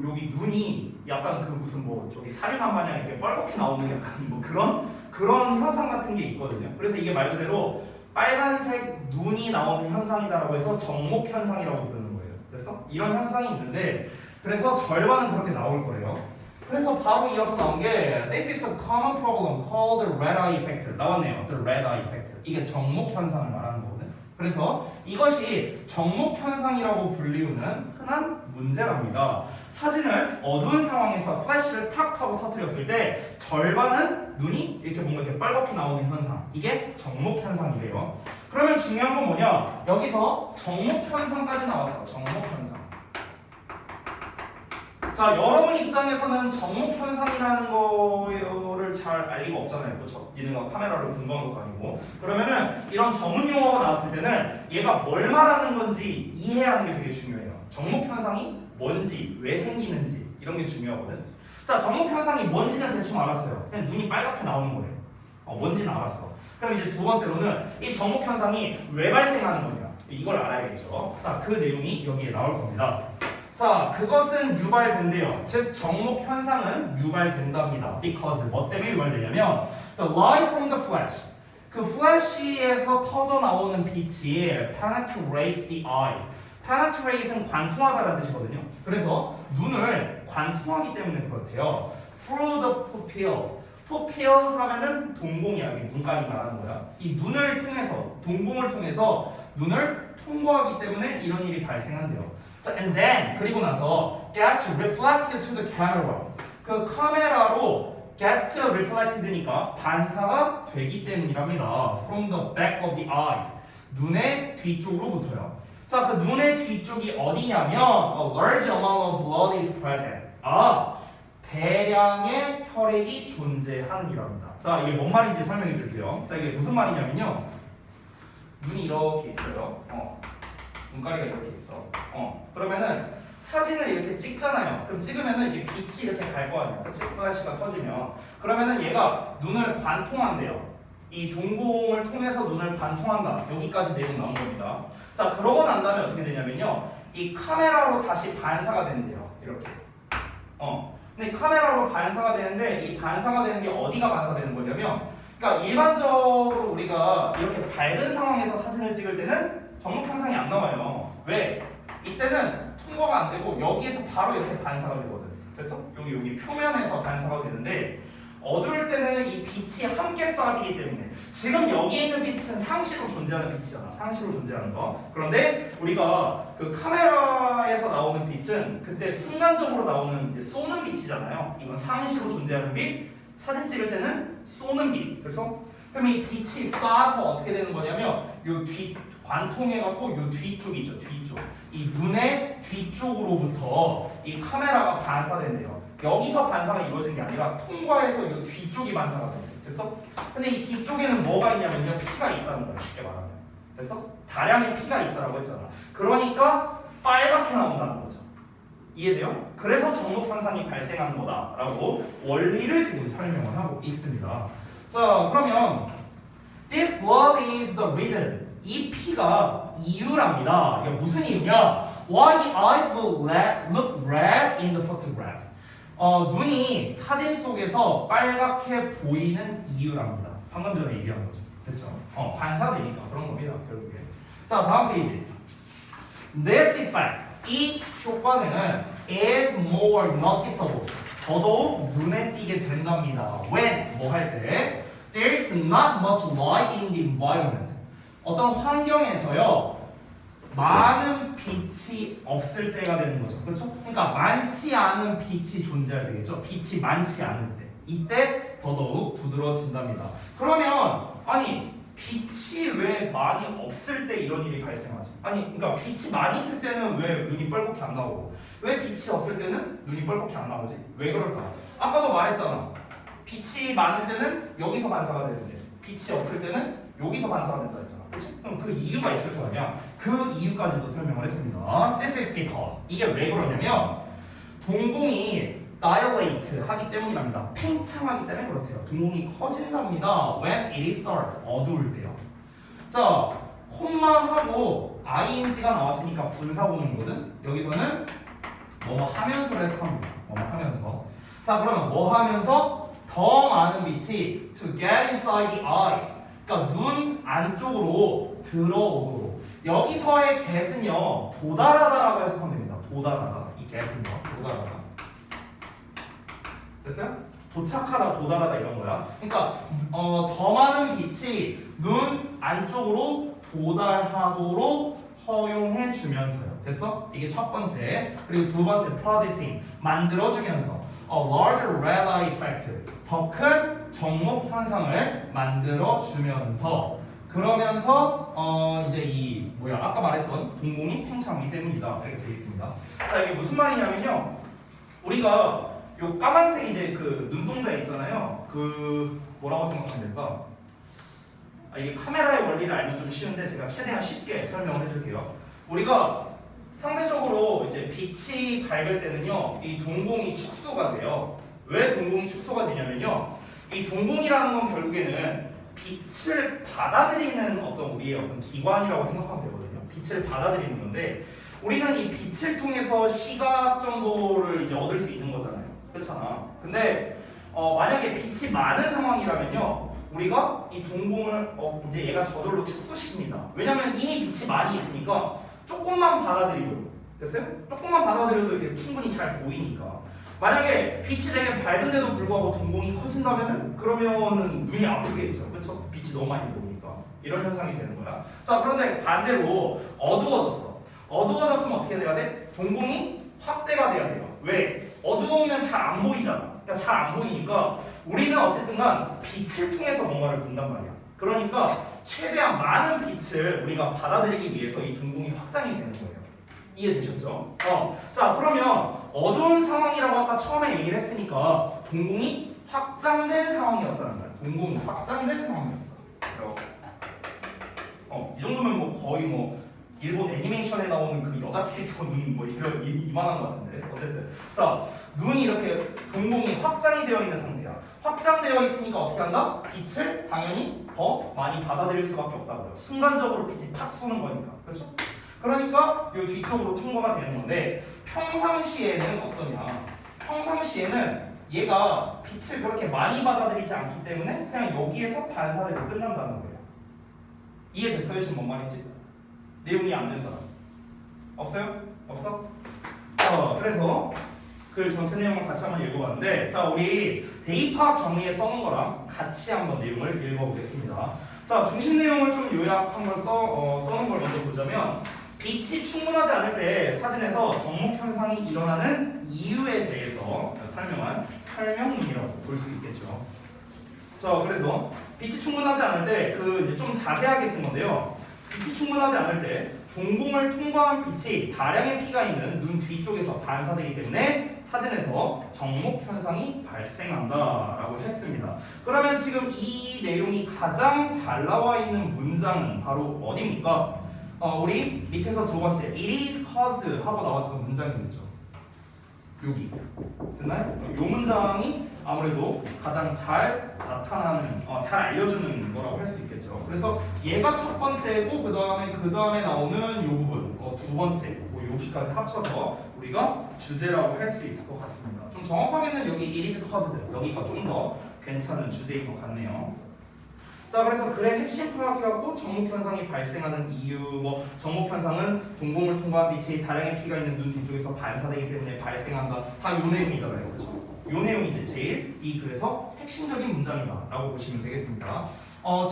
여기 눈이 약간 무슨 저기 살인한 마냥 이렇게 뻘겋게 나오는 약간 그런 현상 같은 게 있거든요. 그래서 이게 말 그대로 빨간색 눈이 나오는 현상이다라고 해서 정목 현상이라고 부르는 거예요. 됐어? 이런 현상이 있는데 그래서 절반은 그렇게 나올 거예요. 그래서 바로 이어서 나온 게 This is a common problem called the red eye effect 나왔네요. The red eye effect 이게 정목 현상을 말하는 거거든. 그래서 이것이 정목 현상이라고 불리우는 흔한 문제랍니다. 사진을 어두운 상황에서 플래시를 탁 하고 터뜨렸을 때 절반은 눈이 이렇게 뭔가 이렇게 빨갛게 나오는 현상 이게 정목 현상이래요. 그러면 중요한 건 뭐냐? 여기서 정목 현상까지 나왔어. 정목 현상. 자 여러분 입장에서는 정목 현상이라는 거를 잘 알 리가 없잖아요. 그렇죠? 니네가 카메라를 공부한 것도 아니고. 그러면은 이런 전문 용어가 나왔을 때는 얘가 뭘 말하는 건지 이해하는 게 되게 중요해요. 정목 현상이 뭔지 왜 생기는지 이런 게 중요하거든. 자 정목 현상이 뭔지는 대충 알았어요. 그냥 눈이 빨갛게 나오는 거예요. 뭔지는 알았어. 그럼 이제 두 번째로는 이 정목 현상이 왜 발생하는 거냐 이걸 알아야겠죠. 자 그 내용이 여기에 나올 겁니다. 자, 그것은 유발된대요. 즉 정목 현상은 유발된답니다. Because 뭐 때문에 유발되냐면 the light from the flash. 그 flash에서 터져 나오는 빛이 penetrates the eyes. penetrate은 관통하다라는 뜻이거든요. 그래서 눈을 관통하기 때문에 그렇대요. through the pupils. pupils 하면은 동공이야. 이게 눈깔이 말하는 거야. 이 눈을 통해서, 동공을 통해서 눈을 통과하기 때문에 이런 일이 발생한대요. 자, and then 그리고 나서 get reflected to the camera. 그 카메라로 get reflected니까 반사가 되기 때문이랍니다. From the back of the eyes. 눈의 뒤쪽으로부터요. 자, 그 눈의 뒤쪽이 어디냐면 a large amount of blood is present. 대량의 혈액이 존재하는 이랍니다. 자, 이게 뭔 말인지 설명해 줄게요. 자, 이게 무슨 말이냐면요. 눈이 이렇게 있어요. 눈가리가 이렇게 있어. 그러면은 사진을 이렇게 찍잖아요. 그럼 찍으면은 이게 빛이 이렇게 갈 거 아니야. 그치? 플래시가 터지면. 그러면은 얘가 눈을 관통한대요. 이 동공을 통해서 눈을 관통한다. 여기까지 내용 나온 겁니다. 자, 그러고 난 다음에 어떻게 되냐면요. 이 카메라로 다시 반사가 된대요. 이렇게. 근데 카메라로 반사가 되는데 이 반사가 되는 게 어디가 반사되는 거냐면 그러니까 일반적으로 우리가 이렇게 밝은 상황에서 사진을 찍을 때는 정목 현상이 안 나와요. 왜? 이때는 통과가 안 되고 여기에서 바로 이렇게 반사가 되거든. 그래서 여기 표면에서 반사가 되는데 어두울 때는 이 빛이 함께 쏴지기 때문에 지금 여기에 있는 빛은 상시로 존재하는 빛이잖아. 상시로 존재하는 거. 그런데 우리가 그 카메라에서 나오는 빛은 그때 순간적으로 나오는 이제 쏘는 빛이잖아요. 이건 상시로 존재하는 빛. 사진 찍을 때는 쏘는 빛. 그래서 그럼 이 빛이 쏴서 어떻게 되는 거냐면 요 뒤 관통해갖고 요 뒤쪽 있죠. 뒤쪽. 이 눈의 뒤쪽으로부터 이 카메라가 반사된대요. 여기서 반사가 이루어진 게 아니라 통과해서 이 뒤쪽이 반사가 돼요. 됐어? 근데 이 뒤쪽에는 뭐가 있냐면요. 피가 있다는 거야. 쉽게 말하면. 됐어? 다량의 피가 있다라고 했잖아. 그러니까 빨갛게 나온다는 거죠. 이해돼요? 그래서 정목 현상이 발생하는 거다라고 원리를 지금 설명을 하고 있습니다. 자, 그러면 this blood is the reason. 이 피가 이유랍니다. 이게 무슨 이유냐? Why the eyes look red in the photograph. 눈이 사진 속에서 빨갛게 보이는 이유랍니다. 방금 전에 얘기한 거죠. 그렇죠? 반사되니까 그런 겁니다. 결국에. 자, 다음 페이지. This effect. 이 효과는 is more noticeable. 더더욱 눈에 띄게 된답니다. When 뭐 할 때? There is not much light in the environment. 어떤 환경에서요. 많은 빛이 없을 때가 되는 거죠. 그렇죠? 그러니까 많지 않은 빛이 존재해야 되겠죠. 빛이 많지 않을 때. 이때 더더욱 두드러진답니다. 그러면 아니 빛이 왜 많이 없을 때 이런 일이 발생하지? 아니 그러니까 빛이 많이 있을 때는 왜 눈이 뻘겋게 안 나오고 왜 빛이 없을 때는 눈이 뻘겋게 안 나오지? 왜 그럴까? 아까도 말했잖아. 빛이 많을 때는 여기서 반사가 되는데 빛이 없을 때는 여기서 반사가 된다 했잖아. 그치? 그럼 그 이유가 있을 거 아니야. 그 이유까지도 설명을 했습니다. This is because. 이게 왜 그러냐면 동공이 dilate 하기 때문이랍니다. 팽창하기 때문에 그렇대요. 동공이 커진답니다. When it is dark. 어두울 때요. 자, 콤마하고 ing가 나왔으니까 분사구문이거든. 여기서는 뭐뭐 하면서를 해석합니다. 뭐뭐 하면서. 자, 그러면 뭐 하면서? 더 많은 빛이 to get inside the eye. 그러니까 눈 안쪽으로 들어오도록. 여기서의 get은요 도달하다라고 해석하면 됩니다. 도달하다. 이 get은요 도달하다. 됐어요? 도착하다, 도달하다 이런 거야. 그러니까 더 많은 빛이 눈 안쪽으로 도달하도록 허용해 주면서요. 됐어? 이게 첫 번째. 그리고 두 번째 producing 만들어주면서 a larger red eye effect. 더 큰 정목 현상을 만들어 주면서 그러면서 이제 이 뭐야 아까 말했던 동공이 팽창하기 때문이다 이렇게 되어 있습니다. 자, 이게 무슨 말이냐면요. 우리가 요 까만색 이제 그 눈동자 있잖아요. 그 뭐라고 생각하면 될까? 이게 카메라의 원리를 알면 좀 쉬운데 제가 최대한 쉽게 설명을 해줄게요. 우리가 상대적으로 이제 빛이 밝을 때는요, 이 동공이 축소가 돼요. 왜 동공이 축소가 되냐면요, 이 동공이라는 건 결국에는 빛을 받아들이는 어떤 우리의 어떤 기관이라고 생각하면 되거든요. 빛을 받아들이는 건데 우리는 이 빛을 통해서 시각 정보를 이제 얻을 수 있는 거잖아요. 그렇잖아. 근데 만약에 빛이 많은 상황이라면요, 우리가 이 동공을 이제 얘가 저절로 축소시킵니다. 왜냐면 이미 빛이 많이 있으니까 조금만 받아들이고, 됐어요? 조금만 받아들여도 이게 충분히 잘 보이니까. 만약에 빛이 되게 밝은데도 불구하고 동공이 커진다면은 그러면은 눈이 아프겠죠. 그렇죠? 빛이 너무 많이 들어오니까 이런 현상이 되는 거야. 자, 그런데 반대로 어두워졌어. 어두워졌으면 어떻게 돼야 돼? 동공이 확대가 돼야 돼요. 왜? 어두우면 잘 안 보이잖아. 그러니까 잘 안 보이니까 우리는 어쨌든간 빛을 통해서 뭔가를 본단 말이야. 그러니까 최대한 많은 빛을 우리가 받아들이기 위해서 이 동공이 확장이 되는 거예요. 이해되셨죠? 자, 그러면 어두운 상황이라고 아까 처음에 얘기를 했으니까 동공이 확장된 상황이었다는 거야. 동공이 확장된 상황이었어. 이 정도면 뭐 거의 뭐 일본 애니메이션에 나오는 그 여자 캐릭터 눈 뭐 이만한 것 같은데. 어쨌든 자, 눈이 이렇게 동공이 확장이 되어 있는 상태야. 확장되어 있으니까 어떻게 한다? 빛을 당연히 더 많이 받아들일 수밖에 없다고요. 순간적으로 빛이 팍 쏘는 거니까. 그렇죠? 그러니까 이 뒤쪽으로 통과가 되는 건데, 평상시에는 어떠냐? 평상시에는 얘가 빛을 그렇게 많이 받아들이지 않기 때문에 그냥 여기에서 반사되고 끝난다는 거예요. 이해됐어요? 지금 뭔 말인지? 내용이 안 된 사람 없어요? 없어? 그래서 그 전체 내용을 같이 한번 읽어봤는데, 자, 우리 대입학 정리에 써놓은 거랑 같이 한번 내용을 읽어보겠습니다. 자, 중심 내용을 좀 요약한 걸 써놓은 걸 먼저 보자면, 빛이 충분하지 않을 때 사진에서 정목 현상이 일어나는 이유에 대해서 설명한 설명문이라고 볼 수 있겠죠. 자, 그래서 빛이 충분하지 않을 때 그 좀 자세하게 쓴 건데요. 빛이 충분하지 않을 때 동공을 통과한 빛이 다량의 피가 있는 눈 뒤쪽에서 반사되기 때문에 사진에서 정목 현상이 발생한다라고 했습니다. 그러면 지금 이 내용이 가장 잘 나와 있는 문장은 바로 어디입니까? 우리 밑에서 두 번째 It is caused 하고 나왔던 문장이겠죠. 여기 됐나요? 이 문장이 아무래도 가장 잘 나타나는, 잘 알려주는 거라고 할 수 있겠죠. 그래서 얘가 첫 번째고 그 다음에 나오는 이 부분, 두 번째, 여기까지 합쳐서 우리가 주제라고 할 수 있을 것 같습니다. 좀 정확하게는 여기 It is caused, 여기가 좀 더 괜찮은 주제인 것 같네요. 자, 그래서 글의 핵심 파악하고 정목 현상이 발생하는 이유, 정목 현상은 동공을 통과한 빛이 다량의 피가 있는 눈 뒤쪽에서 반사되기 때문에 발생한다. 다 요 내용이잖아요, 그렇죠? 요 내용이 이제 제일 이 글에서 핵심적인 문장이다라고 보시면 되겠습니다.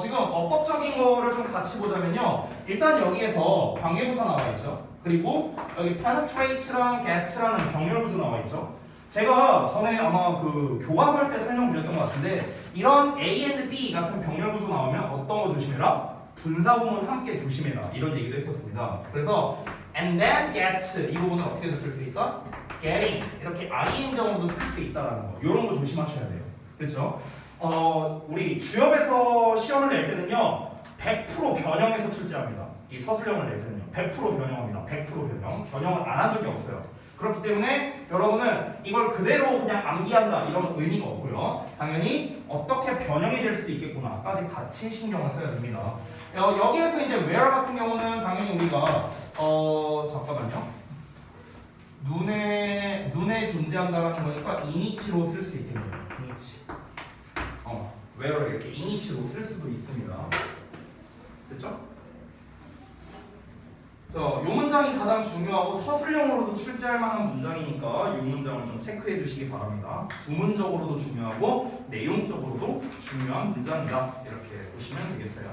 지금 어법적인 거를 좀 같이 보자면요, 일단 여기에서 관계부사 나와 있죠. 그리고 여기 penetrate랑 get라는 병렬 구조 나와 있죠. 제가 전에 아마 그 교과서 할 때 설명드렸던 것 같은데, 이런 A and B 같은 병렬 구조 나오면 어떤 거 조심해라? 분사구문 함께 조심해라, 이런 얘기도 했었습니다. 그래서 and then get 이 부분을 어떻게도 쓸 수 있다? getting 이렇게 ing어도 쓸 수 있다라는 거, 이런 거 조심하셔야 돼요. 그렇죠? 우리 주협에서 시험을 낼 때는요 100% 변형해서 출제합니다. 이 서술형을 낼 때는요 100% 변형합니다. 100% 변형을 안 한 적이 없어요. 그렇기 때문에 여러분은 이걸 그대로 그냥 암기한다 이런 의미가 없고요. 당연히 어떻게 변형이 될 수도 있겠구나까지 같이 신경을 써야 됩니다. 여기에서 이제 where 같은 경우는 당연히 우리가 잠깐만요. 눈에 존재한다라는 거니까 이니치로 쓸 수 있겠네요. 이니치. where를 이렇게 이니치로 쓸 수도 있습니다. 됐죠? 요 문장이 가장 중요하고 서술형으로도 출제할 만한 문장이니까 이 문장을 좀 체크해 주시기 바랍니다. 부문적으로도 중요하고 내용적으로도 중요한 문장이다. 이렇게 보시면 되겠어요.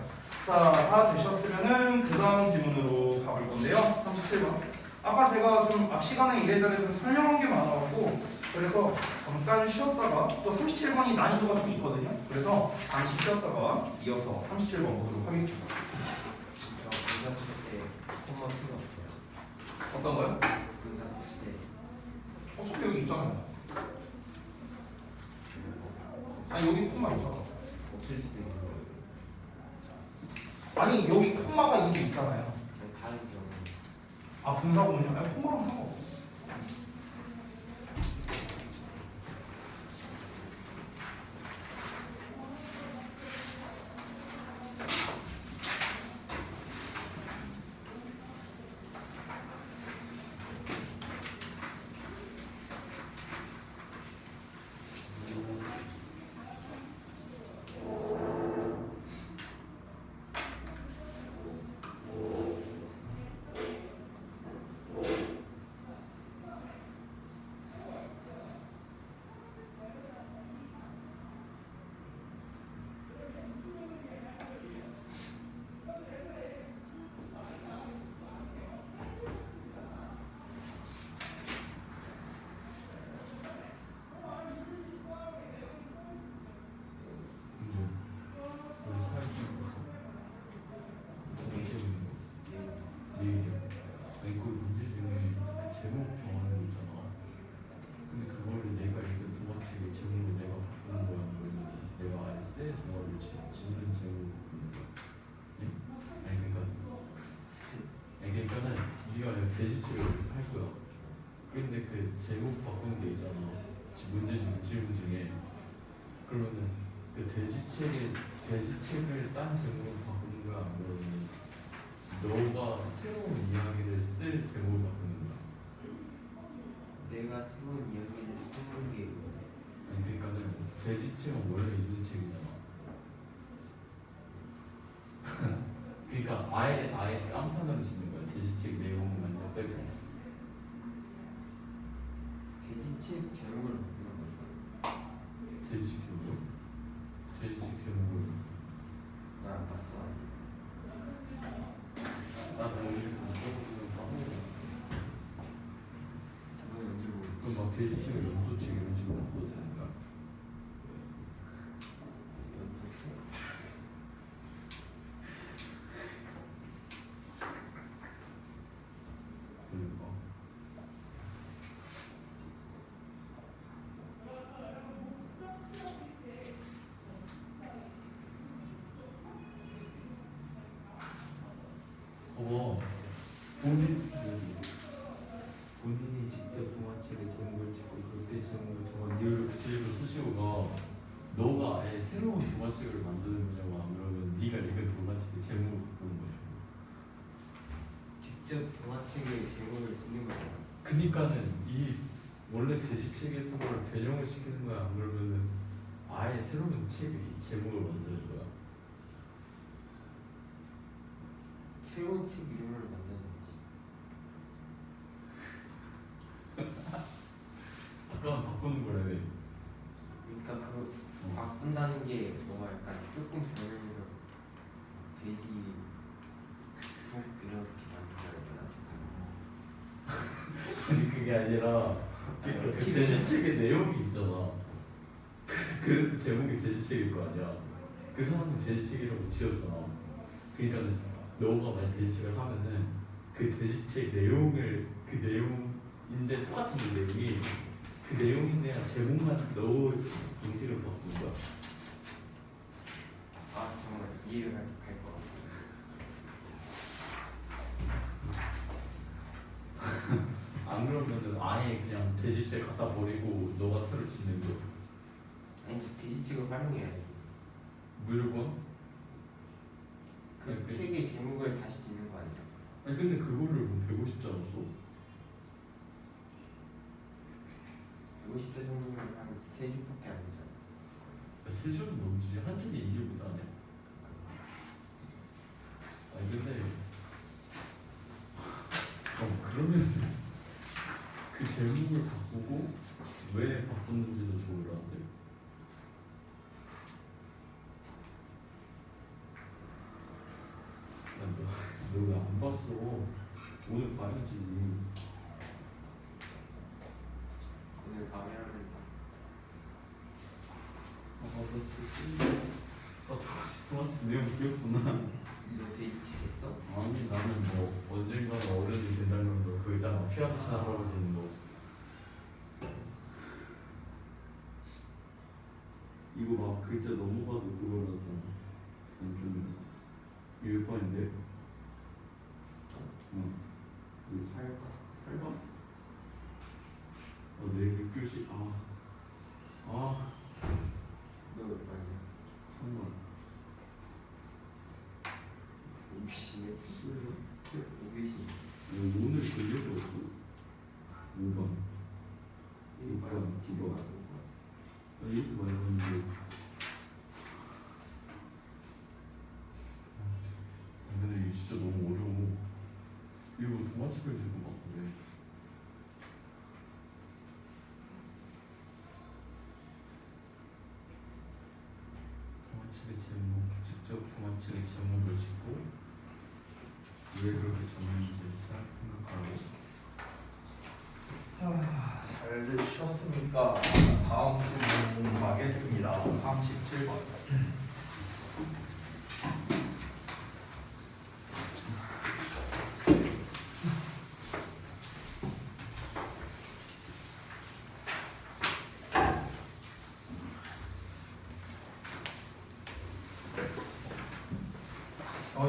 자, 다 되셨으면은 그 다음 질문으로 가볼 건데요. 37번. 아까 제가 좀 앞 시간에 이래저래 좀 설명한 게 많아갖고 그래서 잠깐 쉬었다가 또 37번이 난이도가 좀 있거든요. 그래서 잠시 쉬었다가 이어서 37번 보도록 하겠습니다. 분사 쓸 때 콤마 필요 없어요. 어떤 거요? 분사 쓸 때. 어차피 여기 있잖아요. 아니 여기 콤마 있잖아. 없을 수도 있는 거예요. 아니 여기 콤마가 이미 있잖아요. 다른 경우. 아 분사구문이요? 아니 콤마랑 상관없어. 그 제목 바꾸는 게 있잖아. 문제 중 질문 중에 그러면은 그 돼지책을 딴 제목으로 바꾸는 거야? 아니면 너가 새로운 이야기를 쓸 제목을 바꾸는 거야? 내가 새로운 이야기를 쓰는 게 있는데 아니 그러니까는 돼지책은 원래 있는 책이잖아. 그러니까 아예 깜판으로 짓는 거야. 돼지책 내용을 완전 빼고. 돼지책 제목을 바꾸는 거니까 돼지책 제목? 돼지책 제목을 나안 봤어 아직. 난 오늘 까먹고 너 언제 보고 그럼 막 돼지책을 연소책 이런 식으로 바꿔도 되는 거야? 그러니까 본인이 직접 동화책의 제목을 짓고 그때 제목을 정한 이유를 구체적으로 쓰시고가 너가 아예 새로운 동화책을 만드는 거냐고 안 그러면 네가 읽은 동화책의 제목을 바꾸는 거냐고. 직접 동화책의 제목을 짓는 거야. 그니까는 이 원래 돼지책에 있던 걸 변형을 시키는 거야 안 그러면은 아예 새로운 책의 제목을 만드는 거야. 새로운 책 이름을 만드는지. 아까는 바꾸는 거라며. 그러니까 그 바꾼다는 게 뭔가 약간 조금 변형해서 돼지 북 이렇게 만들어야 되나? 아니 그게 아니라 그 돼지책의 내용이 있잖아. 그래서 제목이 돼지책일 거 아니야. 그 사람은 돼지책이라고 지었잖아. 그러니까 너가 만약 돼지책을 하면은 그 돼지책 내용을 그 내용인데 똑같은 그 내용이 그 내용인데 제목만 너形式을 바꾸는 거야. 아 정말 이해가 갈 것 같아. 안 그러면은 아예 그냥 돼지책 갖다 버리고 너가 새로 짓는 거. 아니 돼지책을 활용해야지. 무조건? 그 책의 제목을 다시 짓는 거 아니야? 아니 근데 그거를 뭐 배고 싶지 않았어? 50대 정도면 한 3주밖에 안 되잖아. 3주는 넘지. 한 줄에 2주보다 아니야? 아니 근데 그러면 그 제목을 바꾸고 왜 바꿨는지도 좋을 것 같아. 너 왜 안 봤어? 오늘 봐야지. 오늘 밤에 하면 너 진짜 도마치 내용 귀엽구나. 너 돼지책 했어? 아니 나는 뭐 언젠가는 어른이 된다는 거 그거 있잖아. 피아노 치는 할아버지 있는 거. 이거 막 글자 넘어가도 그거라잖아. 좀 일반인데. 응. 이거 살까? 살까? 내일 6교시 너 몇 반이야? 3번. 50에? 수요? 5교시 오늘 걸려도 없고 5번. 1번 집에 가는 거야. 이렇게 많이 봤는데. 근데 이게 진짜 너무 어려워. 이거 동화책을 들고 막 그래. 동화책의 제목, 직접 동화책의 제목을 짓고 왜 그렇게 정했는지 잘 생각하고. 잘 쉬었습니까? 다음 질문 가겠습니다. 37번.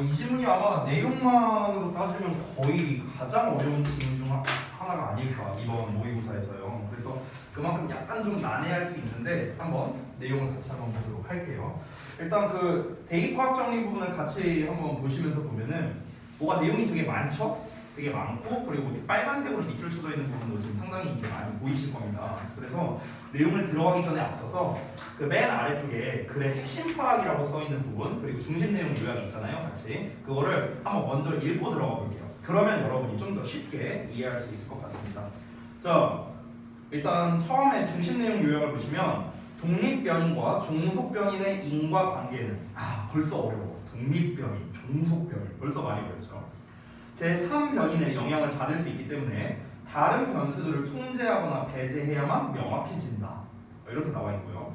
이 질문이 아마 내용만으로 따지면 거의 가장 어려운 질문 중 하나가 아닐까 이번 모의고사에서요. 그래서 그만큼 약간 좀 난해할 수 있는데 한번 내용을 같이 한번 보도록 할게요. 일단 그 대입화학 정리 부분을 같이 한번 보시면서 보면은 뭐가 내용이 되게 많죠? 되게 많고 그리고 빨간색으로 밑줄 쳐져 있는 부분도 지금 상당히 이제 많이 보이실 겁니다. 그래서 내용을 들어가기 전에 앞서서 그 맨 아래쪽에 글의 핵심 파악이라고 써 있는 부분 그리고 중심 내용 요약이 있잖아요. 같이 그거를 한번 먼저 읽고 들어가 볼게요. 그러면 여러분이 좀 더 쉽게 이해할 수 있을 것 같습니다. 자, 일단 처음에 중심 내용 요약을 보시면 독립변인과 종속변인의 인과관계는 벌써 어려워. 독립변인, 종속변인 벌써 많이 배웠죠. 제3변인의 영향을 받을 수 있기 때문에 다른 변수들을 통제하거나 배제해야만 명확해진다. 이렇게 나와 있고요.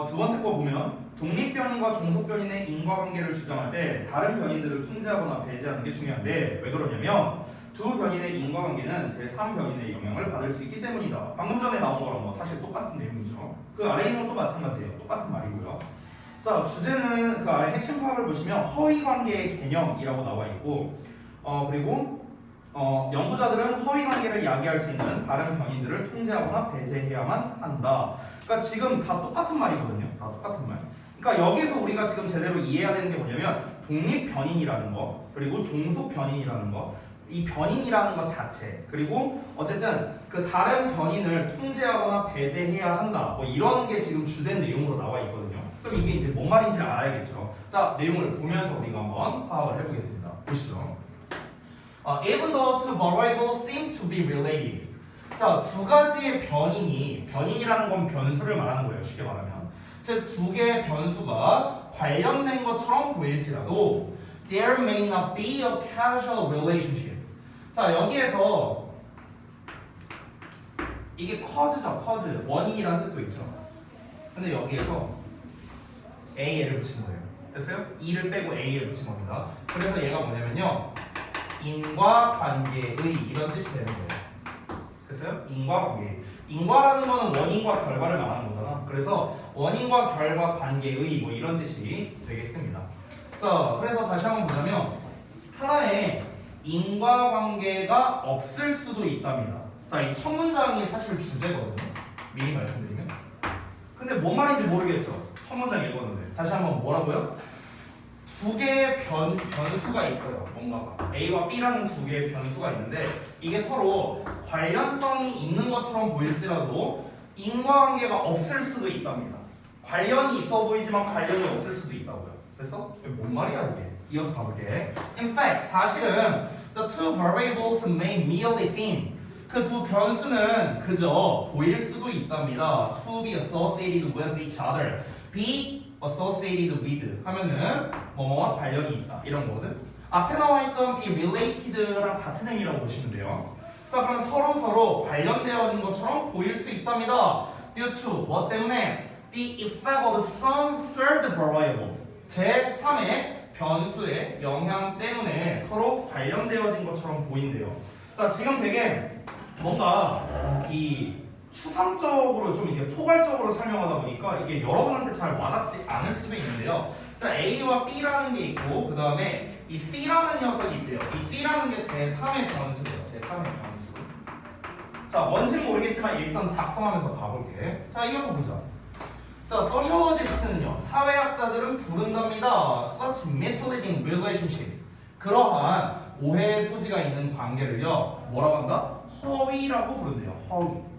두 번째 거 보면 독립변인과 종속변인의 인과관계를 주장할 때 다른 변인들을 통제하거나 배제하는 게 중요한데 왜 그러냐면 두 변인의 인과관계는 제3변인의 영향을 받을 수 있기 때문이다. 방금 전에 나온 거랑 뭐 사실 똑같은 내용이죠. 그 아래 있는 것도 마찬가지예요. 똑같은 말이고요. 자, 주제는 그 아래 핵심 파악을 보시면 허위관계의 개념이라고 나와 있고 그리고 연구자들은 허위관계를 야기할 수 있는 다른 변인들을 통제하거나 배제해야만 한다. 그러니까 지금 다 똑같은 말이거든요. 다 똑같은 말. 그러니까 여기서 우리가 지금 제대로 이해해야 되는 게 뭐냐면 독립변인이라는 거 그리고 종속변인이라는 거 이 변인이라는 것 자체 그리고 어쨌든 그 다른 변인을 통제하거나 배제해야 한다 뭐 이런 게 지금 주된 내용으로 나와 있거든요. 그럼 이게 이제 뭔 말인지 알아야겠죠. 자, 내용을 보면서 우리가 한번 파악을 해보겠습니다. 보시죠. Even though two variables seem to be related. 자, 두 가지의 변인이라는 건 변수를 말하는 거예요. 쉽게 말하면. 즉, 두 개의 변수가 관련된 것처럼 보일지라도 there may not be a causal relationship. 자, 여기에서 이게 cause죠, cause. 원인이라는 뜻도 있죠. 근데 여기에서 A를 붙인 거예요. 됐어요? E를 빼고 A를 붙인 겁니다. 그래서 얘가 뭐냐면요. 인과관계의 이런 뜻이 되는 거예요. 됐어요? 인과관계. 인과라는 거는 원인과 결과를 말하는 거잖아. 그래서 원인과 결과 관계의 뭐 이런 뜻이 되겠습니다. 자, 그래서 다시 한번 보자면 하나의 인과관계가 없을 수도 있답니다. 자, 이 첫 문장이 사실 주제거든요. 미리 말씀드리면. 근데 뭔 말인지 모르겠죠. 첫 문장 읽었는데. 다시 한번 뭐라고요? 두 개의 변수가 있어요. 뭔가가 A와 B라는 두 개의 변수가 있는데 이게 서로 관련성이 있는 것처럼 보일지라도 인과관계가 없을 수도 있답니다. 관련이 있어 보이지만 관련이 없을 수도 있다고요. 됐어? 뭔 말이야 이게? 이어서 가볼게. In fact, 사실은 the two variables may merely seem 그 두 변수는 그저 보일 수도 있답니다. To be associated with each other. be associated with 하면은 뭐뭐와 관련이 있다 이런 거거든. 앞에 나와 있던 be related랑 같은 의미라고 보시면 돼요. 자, 그럼 서로 관련되어진 것처럼 보일 수 있답니다. Due to 뭐 때문에 the effect of some third variables 제3의 변수의 영향 때문에 서로 관련되어진 것처럼 보인대요. 자, 지금 되게 뭔가 이 추상적으로 좀 이게 포괄적으로 설명하다 보니까 이게 여러분한테 잘 와닿지 않을 수도 있는데요. 자, A와 B라는 게 있고 그 다음에 이 C라는 녀석이 있대요. 이 C라는 게 제3의 변수예요. 제3의 변수. 자, 뭔지는 모르겠지만 일단 작성하면서 가볼게. 자, 이어서 보자. 자, 소셜로지스트는요. 사회학자들은 부른답니다. Such misleading relationships. 그러한 오해의 소지가 있는 관계를요. 뭐라고 한다? 허위라고 부른대요. 허위.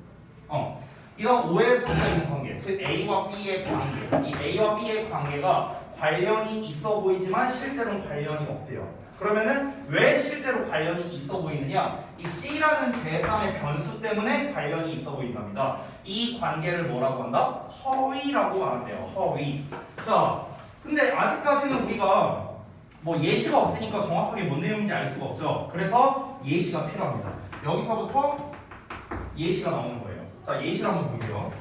이런 오해의 소지가 있는 관계, 즉 A와 B의 관계. 이 A와 B의 관계가 관련이 있어 보이지만 실제로는 관련이 없대요. 그러면은 왜 실제로 관련이 있어 보이느냐? 이 C라는 제3의 변수 때문에 관련이 있어 보인답니다. 이 관계를 뭐라고 한다? 허위라고 말한대요. 허위. 자, 근데 아직까지는 우리가 뭐 예시가 없으니까 정확하게 뭔 내용인지 알 수가 없죠. 그래서 예시가 필요합니다. 여기서부터 예시가 나오는 거예요. 자, 예시를 한번 볼게요.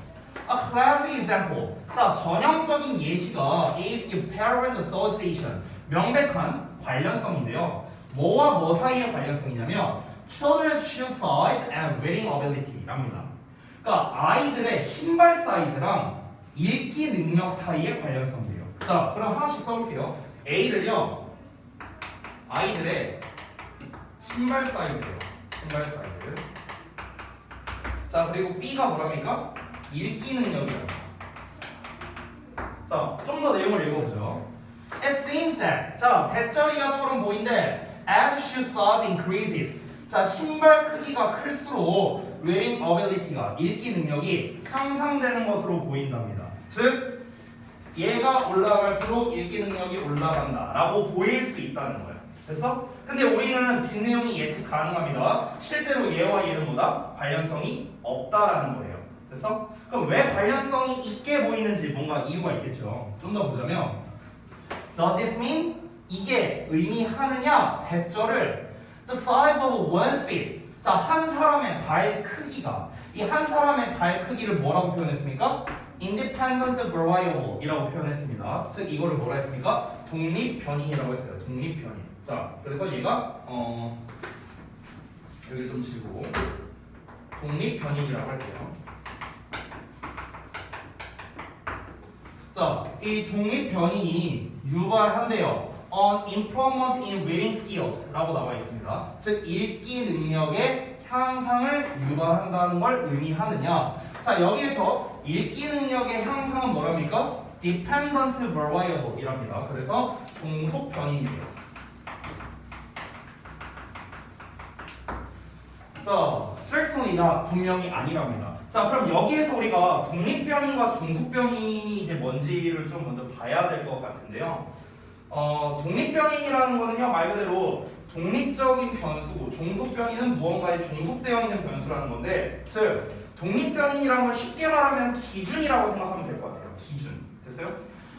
A classic example. 자, 전형적인 예시가 is the parent association. 명백한 관련성인데요. 뭐와 뭐 사이의 관련성이냐면 children's shoe size and reading ability랍니다. 그러니까 아이들의 신발 사이즈랑 읽기 능력 사이의 관련성이에요. 자, 그럼 하나씩 써볼게요. A를요. 아이들의 신발 사이즈예요. 신발 사이즈. 자, 그리고 B가 뭐랍니까? 읽기 능력이에요. 자, 좀 더 내용을 읽어보죠. It seems that 자, 대짜리가처럼 보이는데 as shoe size increases 자, 신발 크기가 클수록 reading ability가 읽기 능력이 향상되는 것으로 보인답니다. 즉, 얘가 올라갈수록 읽기 능력이 올라간다라고 보일 수 있다는 거예요. 됐어? 근데 우리는 뒷내용이 예측 가능합니다. 실제로 얘와 얘는 뭐다? 관련성이 없다라는 거예요. 됐어? 그럼 왜 관련성이 있게 보이는지 뭔가 이유가 있겠죠. 좀 더 보자면 Does this mean? 이게 의미하느냐? 대절을 The size of one's feet 자, 한 사람의 발 크기가 이 한 사람의 발 크기를 뭐라고 표현했습니까? Independent variable 이라고 표현했습니다. 즉 이거를 뭐라 했습니까? 독립변인이라고 했어요. 독립변인. 자, 그래서 얘가 여기를 좀 지우고 독립변인이라고 할게요. 자, 이 독립변인이 유발한대요. On improvement in reading skills 라고 나와 있습니다. 즉 읽기 능력의 향상을 유발한다는 걸 의미하느냐. 자, 여기에서 읽기 능력의 향상은 뭐랍니까? Dependent variable 이랍니다. 그래서 종속 변인이에요. 자, certainly가 분명히 아니랍니다. 자, 그럼 여기에서 우리가 독립변인과 종속변인이 이제 뭔지를 좀 먼저 봐야 될 것 같은데요. 독립변인이라는 거는요, 말 그대로 독립적인 변수고 종속변인은 무언가에 종속되어 있는 변수라는 건데, 즉 독립변인이라는 걸 쉽게 말하면 기준이라고 생각하면 될 것 같아요. 기준. 됐어요?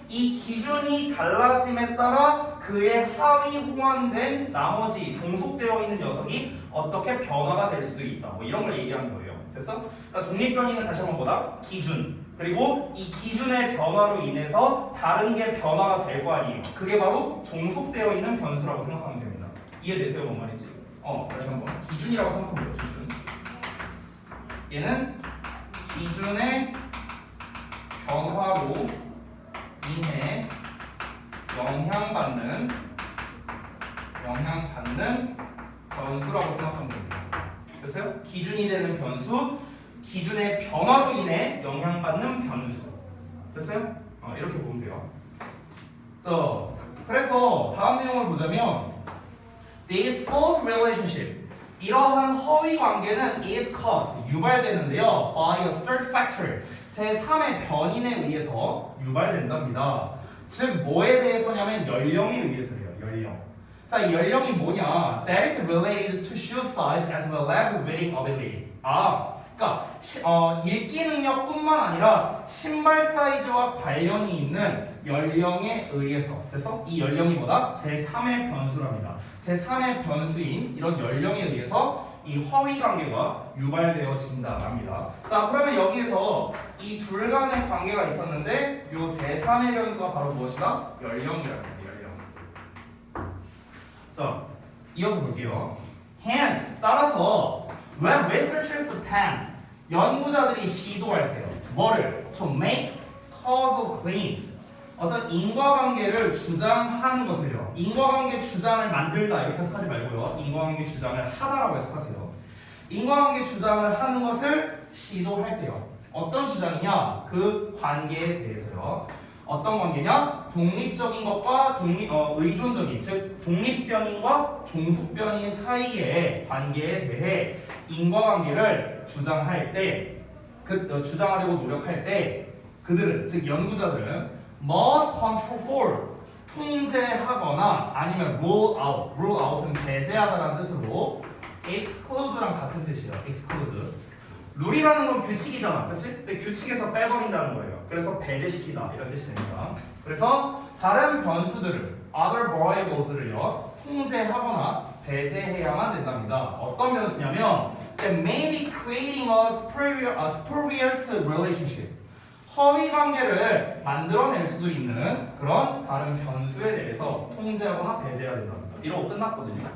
이 기준이 달라짐에 따라 그의 하위 호환된 나머지 종속되어 있는 녀석이 어떻게 변화가 될 수도 있다. 뭐 이런 걸 얘기하는 거예요. 됐어? 그러니까 독립변인은 다시 한번 보다 기준. 그리고 이 기준의 변화로 인해서 다른 게 변화가 될 거 아니에요. 그게 바로 종속되어 있는 변수라고 생각하면 됩니다. 이해되세요? 뭔 말인지? 다시 한번 기준이라고 생각하면 돼요. 기준. 얘는 기준의 변화로 인해 영향받는 변수라고 생각하면 됩니다. 됐어요? 기준이 되는 변수, 기준의 변화로 인해 영향받는 변수. 됐어요? 이렇게 보면 돼요. 그래서 다음 내용을 보자면 This false relationship 이러한 허위 관계는 is caused 유발되는데요 by a third factor 제3의 변인에 의해서 유발된답니다. 즉 뭐에 대해서냐면 연령에 의해서래요. 연령. 자, 이 연령이 뭐냐? That is related to shoe size as well as reading ability. 그러니까 읽기 능력뿐만 아니라 신발 사이즈와 관련이 있는 연령에 의해서. 그래서 이 연령이 뭐다? 제3의 변수랍니다. 제3의 변수인 이런 연령에 의해서 이 허위 관계가 유발되어진다랍니다. 자, 그러면 여기에서 이 둘 간의 관계가 있었는데 이 제3의 변수가 바로 무엇이다? 연령이랍니다. 연령. 자, 이어서 볼게요. Hence, 따라서 when researchers attempt 연구자들이 시도할 때요. 뭐를? To make causal claims 어떤 인과관계를 주장하는 것을요. 인과관계 주장을 만들다 이렇게 해석하지 말고요. 인과관계 주장을 하다라고 해석하세요. 인과관계 주장을 하는 것을 시도할 때요. 어떤 주장이냐? 그 관계에 대해서요. 어떤 관계냐? 독립적인 것과 의존적인, 즉 독립변인과 종속변인 사이의 관계에 대해 인과관계를 주장할 때, 주장하려고 노력할 때 그들은, 즉 연구자들은 must control for 통제하거나 아니면 rule out은 배제하다라는 뜻으로 exclude랑 같은 뜻이에요. exclude. 룰이라는 건 규칙이잖아, 그렇지? 근데 규칙에서 빼버린다는 거예요. 그래서 배제시키다 이런 뜻이 됩니다. 그래서 다른 변수들을 other variables를요 통제하거나 배제해야만 된답니다. 어떤 변수냐면 that may be creating a spurious relationship. 허위 관계를 만들어낼 수도 있는 그런 다른 변수에 대해서 통제하거나 배제해야 된답니다. 이러고 끝났거든요.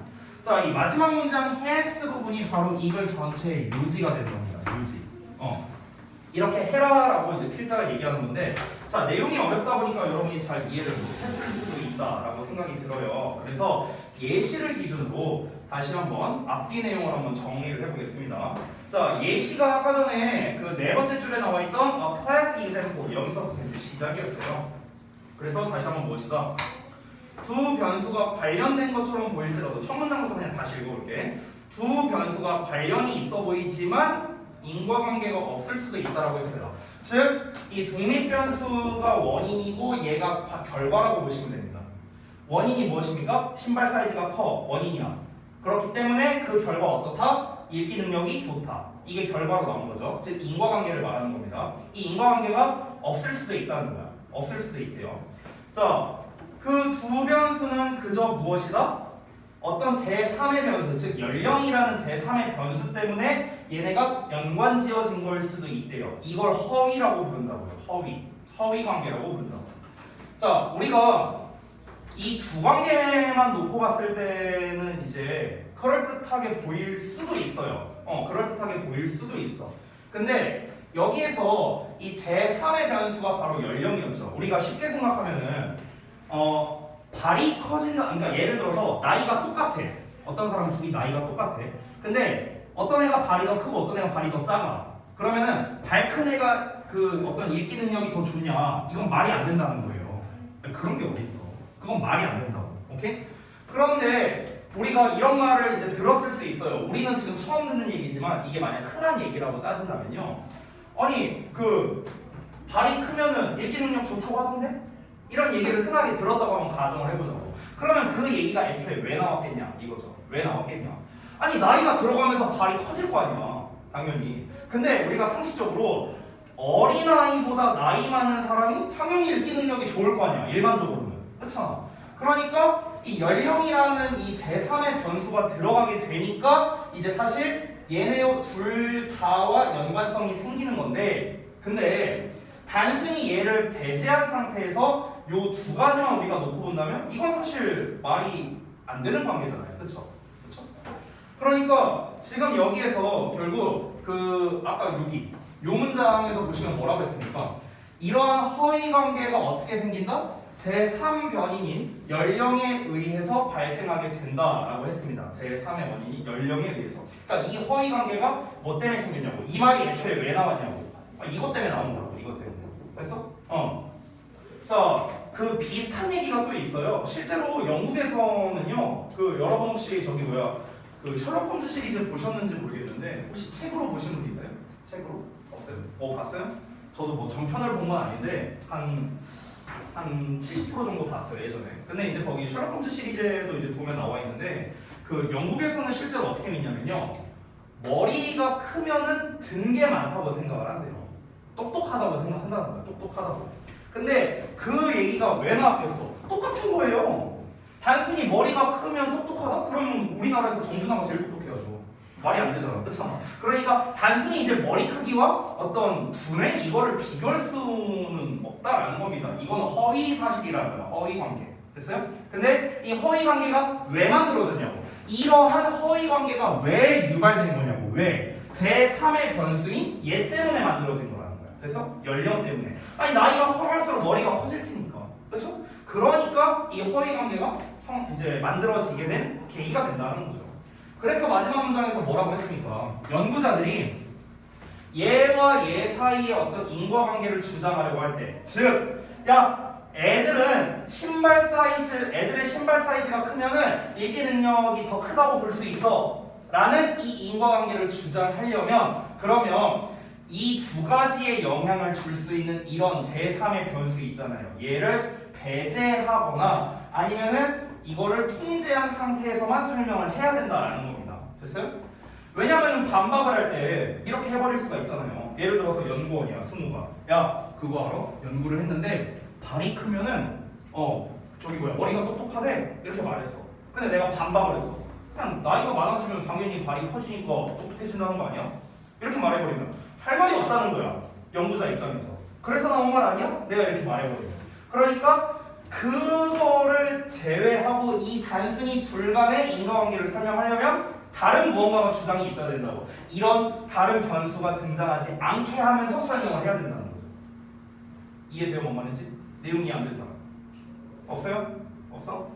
자, 이 마지막 문장 hence 부분이 바로 이글 전체의 요지가 되는 겁니다. 요지. 이렇게 해라라고 이제 필자가 얘기하는 건데, 자, 내용이 어렵다 보니까 여러분이 잘 이해를 못했을 수도 있다라고 생각이 들어요. 그래서 예시를 기준으로 다시 한번 앞뒤 내용을 한번 정리를 해보겠습니다. 자, 예시가 아까 전에 그 네 번째 줄에 나와 있던 class example 여기서부터 이제 시작이었어요. 그래서 다시 한번 무엇이다? 두 변수가 관련된 것처럼 보일지라도 첫 문장부터 그냥 다시 읽어볼게. 두 변수가 관련이 있어 보이지만 인과관계가 없을 수도 있다라고 했어요. 즉, 이 독립 변수가 원인이고 얘가 결과라고 보시면 됩니다. 원인이 무엇입니까? 신발 사이즈가 커. 원인이야. 그렇기 때문에 그 결과 어떻다? 읽기 능력이 좋다. 이게 결과로 나온 거죠. 즉 인과관계를 말하는 겁니다. 이 인과관계가 없을 수도 있다는 거야. 없을 수도 있대요. 자, 그 두 변수는 그저 무엇이다? 어떤 제3의 변수, 즉 연령이라는 제3의 변수 때문에 얘네가 연관지어진 걸 수도 있대요. 이걸 허위라고 부른다고요. 허위 관계라고 부른다고. 자, 우리가 이 두 관계만 놓고 봤을 때는 이제 그럴듯하게 보일 수도 있어요. 그럴듯하게 보일 수도 있어. 근데 여기에서 이 제3의 변수가 바로 연령이었죠. 우리가 쉽게 생각하면은 발이 커진다. 그러니까 예를 들어서 나이가 똑같아. 어떤 사람 둘이 나이가 똑같아. 근데 어떤 애가 발이 더 크고 어떤 애가 발이 더 작아. 그러면은 발 큰 애가 그 어떤 읽기 능력이 더 좋냐? 이건 말이 안 된다는 거예요. 그런 게 어디 있어? 그건 말이 안 된다고. 오케이? 그런데 우리가 이런 말을 이제 들었을 수 있어요. 우리는 지금 처음 듣는 얘기지만 이게 만약 흔한 얘기라고 따진다면요. 아니 그 발이 크면은 읽기 능력 좋다고 하던데? 이런 얘기를 흔하게 들었다고 한번 가정을 해보자고. 그러면 그 얘기가 애초에 왜 나왔겠냐 이거죠. 왜 나왔겠냐. 아니 나이가 들어가면서 발이 커질 거 아니야. 당연히. 근데 우리가 상식적으로 어린아이보다 나이 많은 사람이 당연히 읽기 능력이 좋을 거 아니야. 일반적으로는. 그렇잖아. 그러니까 이 연령이라는 이 제3의 변수가 들어가게 되니까 이제 사실 얘네 둘 다와 연관성이 생기는 건데, 근데 단순히 얘를 배제한 상태에서 요 두 가지만 우리가 놓고 본다면 이건 사실 말이 안 되는 관계잖아요. 그렇죠? 그렇죠? 그러니까 지금 여기에서 결국 그 아까 여기 요 문장에서 보시면 뭐라고 했습니까? 이러한 허위 관계가 어떻게 생긴다? 제3변인인 연령에 의해서 발생하게 된다라고 했습니다. 제3의 원인이 연령에 의해서. 그러니까 이 허위 관계가 뭐 때문에 생겼냐고. 이 말이 애초에 왜 나왔냐고. 이것 때문에 나온 거라고. 이것 때문에. 됐어? 자, 그 비슷한 얘기가 또 있어요. 실제로 영국에서는요. 그 여러분 혹시 저기 그 셜록 홈즈 시리즈 보셨는지 모르겠는데 혹시 책으로 보신 분 있어요? 책으로? 없어요. 봤어요? 저도 뭐 전편을 본 건 아닌데 한 70% 정도 봤어요 예전에. 근데 이제 거기 셜록 홈즈 시리즈도 이제 보면 나와 있는데 그 영국에서는 실제로 어떻게 믿냐면요. 머리가 크면은 든 게 많다고 생각을 한대요. 똑똑하다고 생각한다는 거야. 똑똑하다고. 근데 그 얘기가 왜 나왔겠어? 똑같은 거예요. 단순히 머리가 크면 똑똑하다? 그럼 우리나라에서 정준하가 제일 똑똑해야죠. 말이 안 되잖아. 그렇잖아. 그러니까 단순히 이제 머리 크기와 어떤 두뇌 이거를 비교할 수는 없다라는 겁니다. 이거는 허위 사실이라는 거야. 허위 관계. 됐어요? 근데 이 허위 관계가 왜 만들어졌냐고. 이러한 허위 관계가 왜 유발된 거냐고. 왜? 제3의 변수인 얘 때문에 만들어진 거라는 거야. 그래서 연령 때문에. 아니 나이가 커갈수록 머리가 커질 테니까. 그렇죠? 그러니까 이 허위 관계가 이제 만들어지게 된 계기가 된다는 거죠. 그래서 마지막 문장에서 뭐라고 했습니까? 연구자들이 얘와 얘 사이의 어떤 인과관계를 주장하려고 할 때, 즉, 야, 애들의 신발 사이즈가 크면은 읽기 능력이 더 크다고 볼 수 있어. 라는 이 인과관계를 주장하려면, 그러면 이 두 가지의 영향을 줄 수 있는 이런 제3의 변수 있잖아요. 얘를 배제하거나 아니면은 이거를 통제한 상태에서만 설명을 해야 된다라는 겁니다. 됐어요? 왜냐면 반박을 할 때 이렇게 해버릴 수가 있잖아요. 예를 들어서 연구원이야, 스무가. 야, 그거 알아? 연구를 했는데 발이 크면은 머리가 똑똑하대. 이렇게 말했어. 근데 내가 반박을 했어. 그냥 나이가 많아지면 당연히 발이 커지니까 똑똑해진다는 거 아니야? 이렇게 말해버리면 할 말이 없다는 거야. 연구자 입장에서. 그래서 나온 말 아니야? 내가 이렇게 말해버리면. 그러니까 그거를 제외하고 이 단순히 둘 간의 인과관계를 설명하려면 다른 무언가가 주장이 있어야 된다고. 이런 다른 변수가 등장하지 않게 하면서 설명을 해야 된다는 거죠. 이해돼요? 뭔 말인지? 내용이 안 된 사람 없어요? 없어?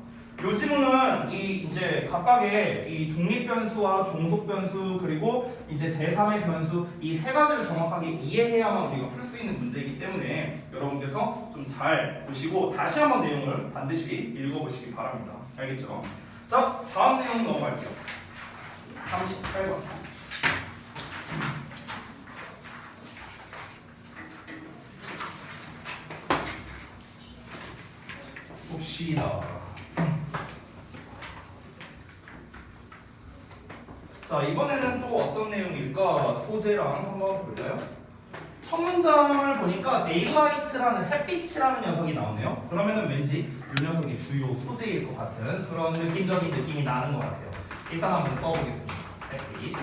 요 지문은 이제 각각의 이 독립 변수와 종속 변수 그리고 이제 제3의 변수 이 세 가지를 정확하게 이해해야만 우리가 풀 수 있는 문제이기 때문에 여러분께서 좀 잘 보시고 다시 한번 내용을 반드시 읽어보시기 바랍니다. 알겠죠? 자, 다음 내용 넘어갈게요. 38번. 봅시다. 자, 이번에는 또 어떤 내용일까? 소재랑 한번 볼까요? 첫 문장을 보니까 데일라이트라는 햇빛이라는 녀석이 나오네요. 그러면은 왠지 이 녀석이 주요 소재일 것 같은 그런 느낌적인 느낌이 나는 것 같아요. 일단 한번 써보겠습니다. 햇빛.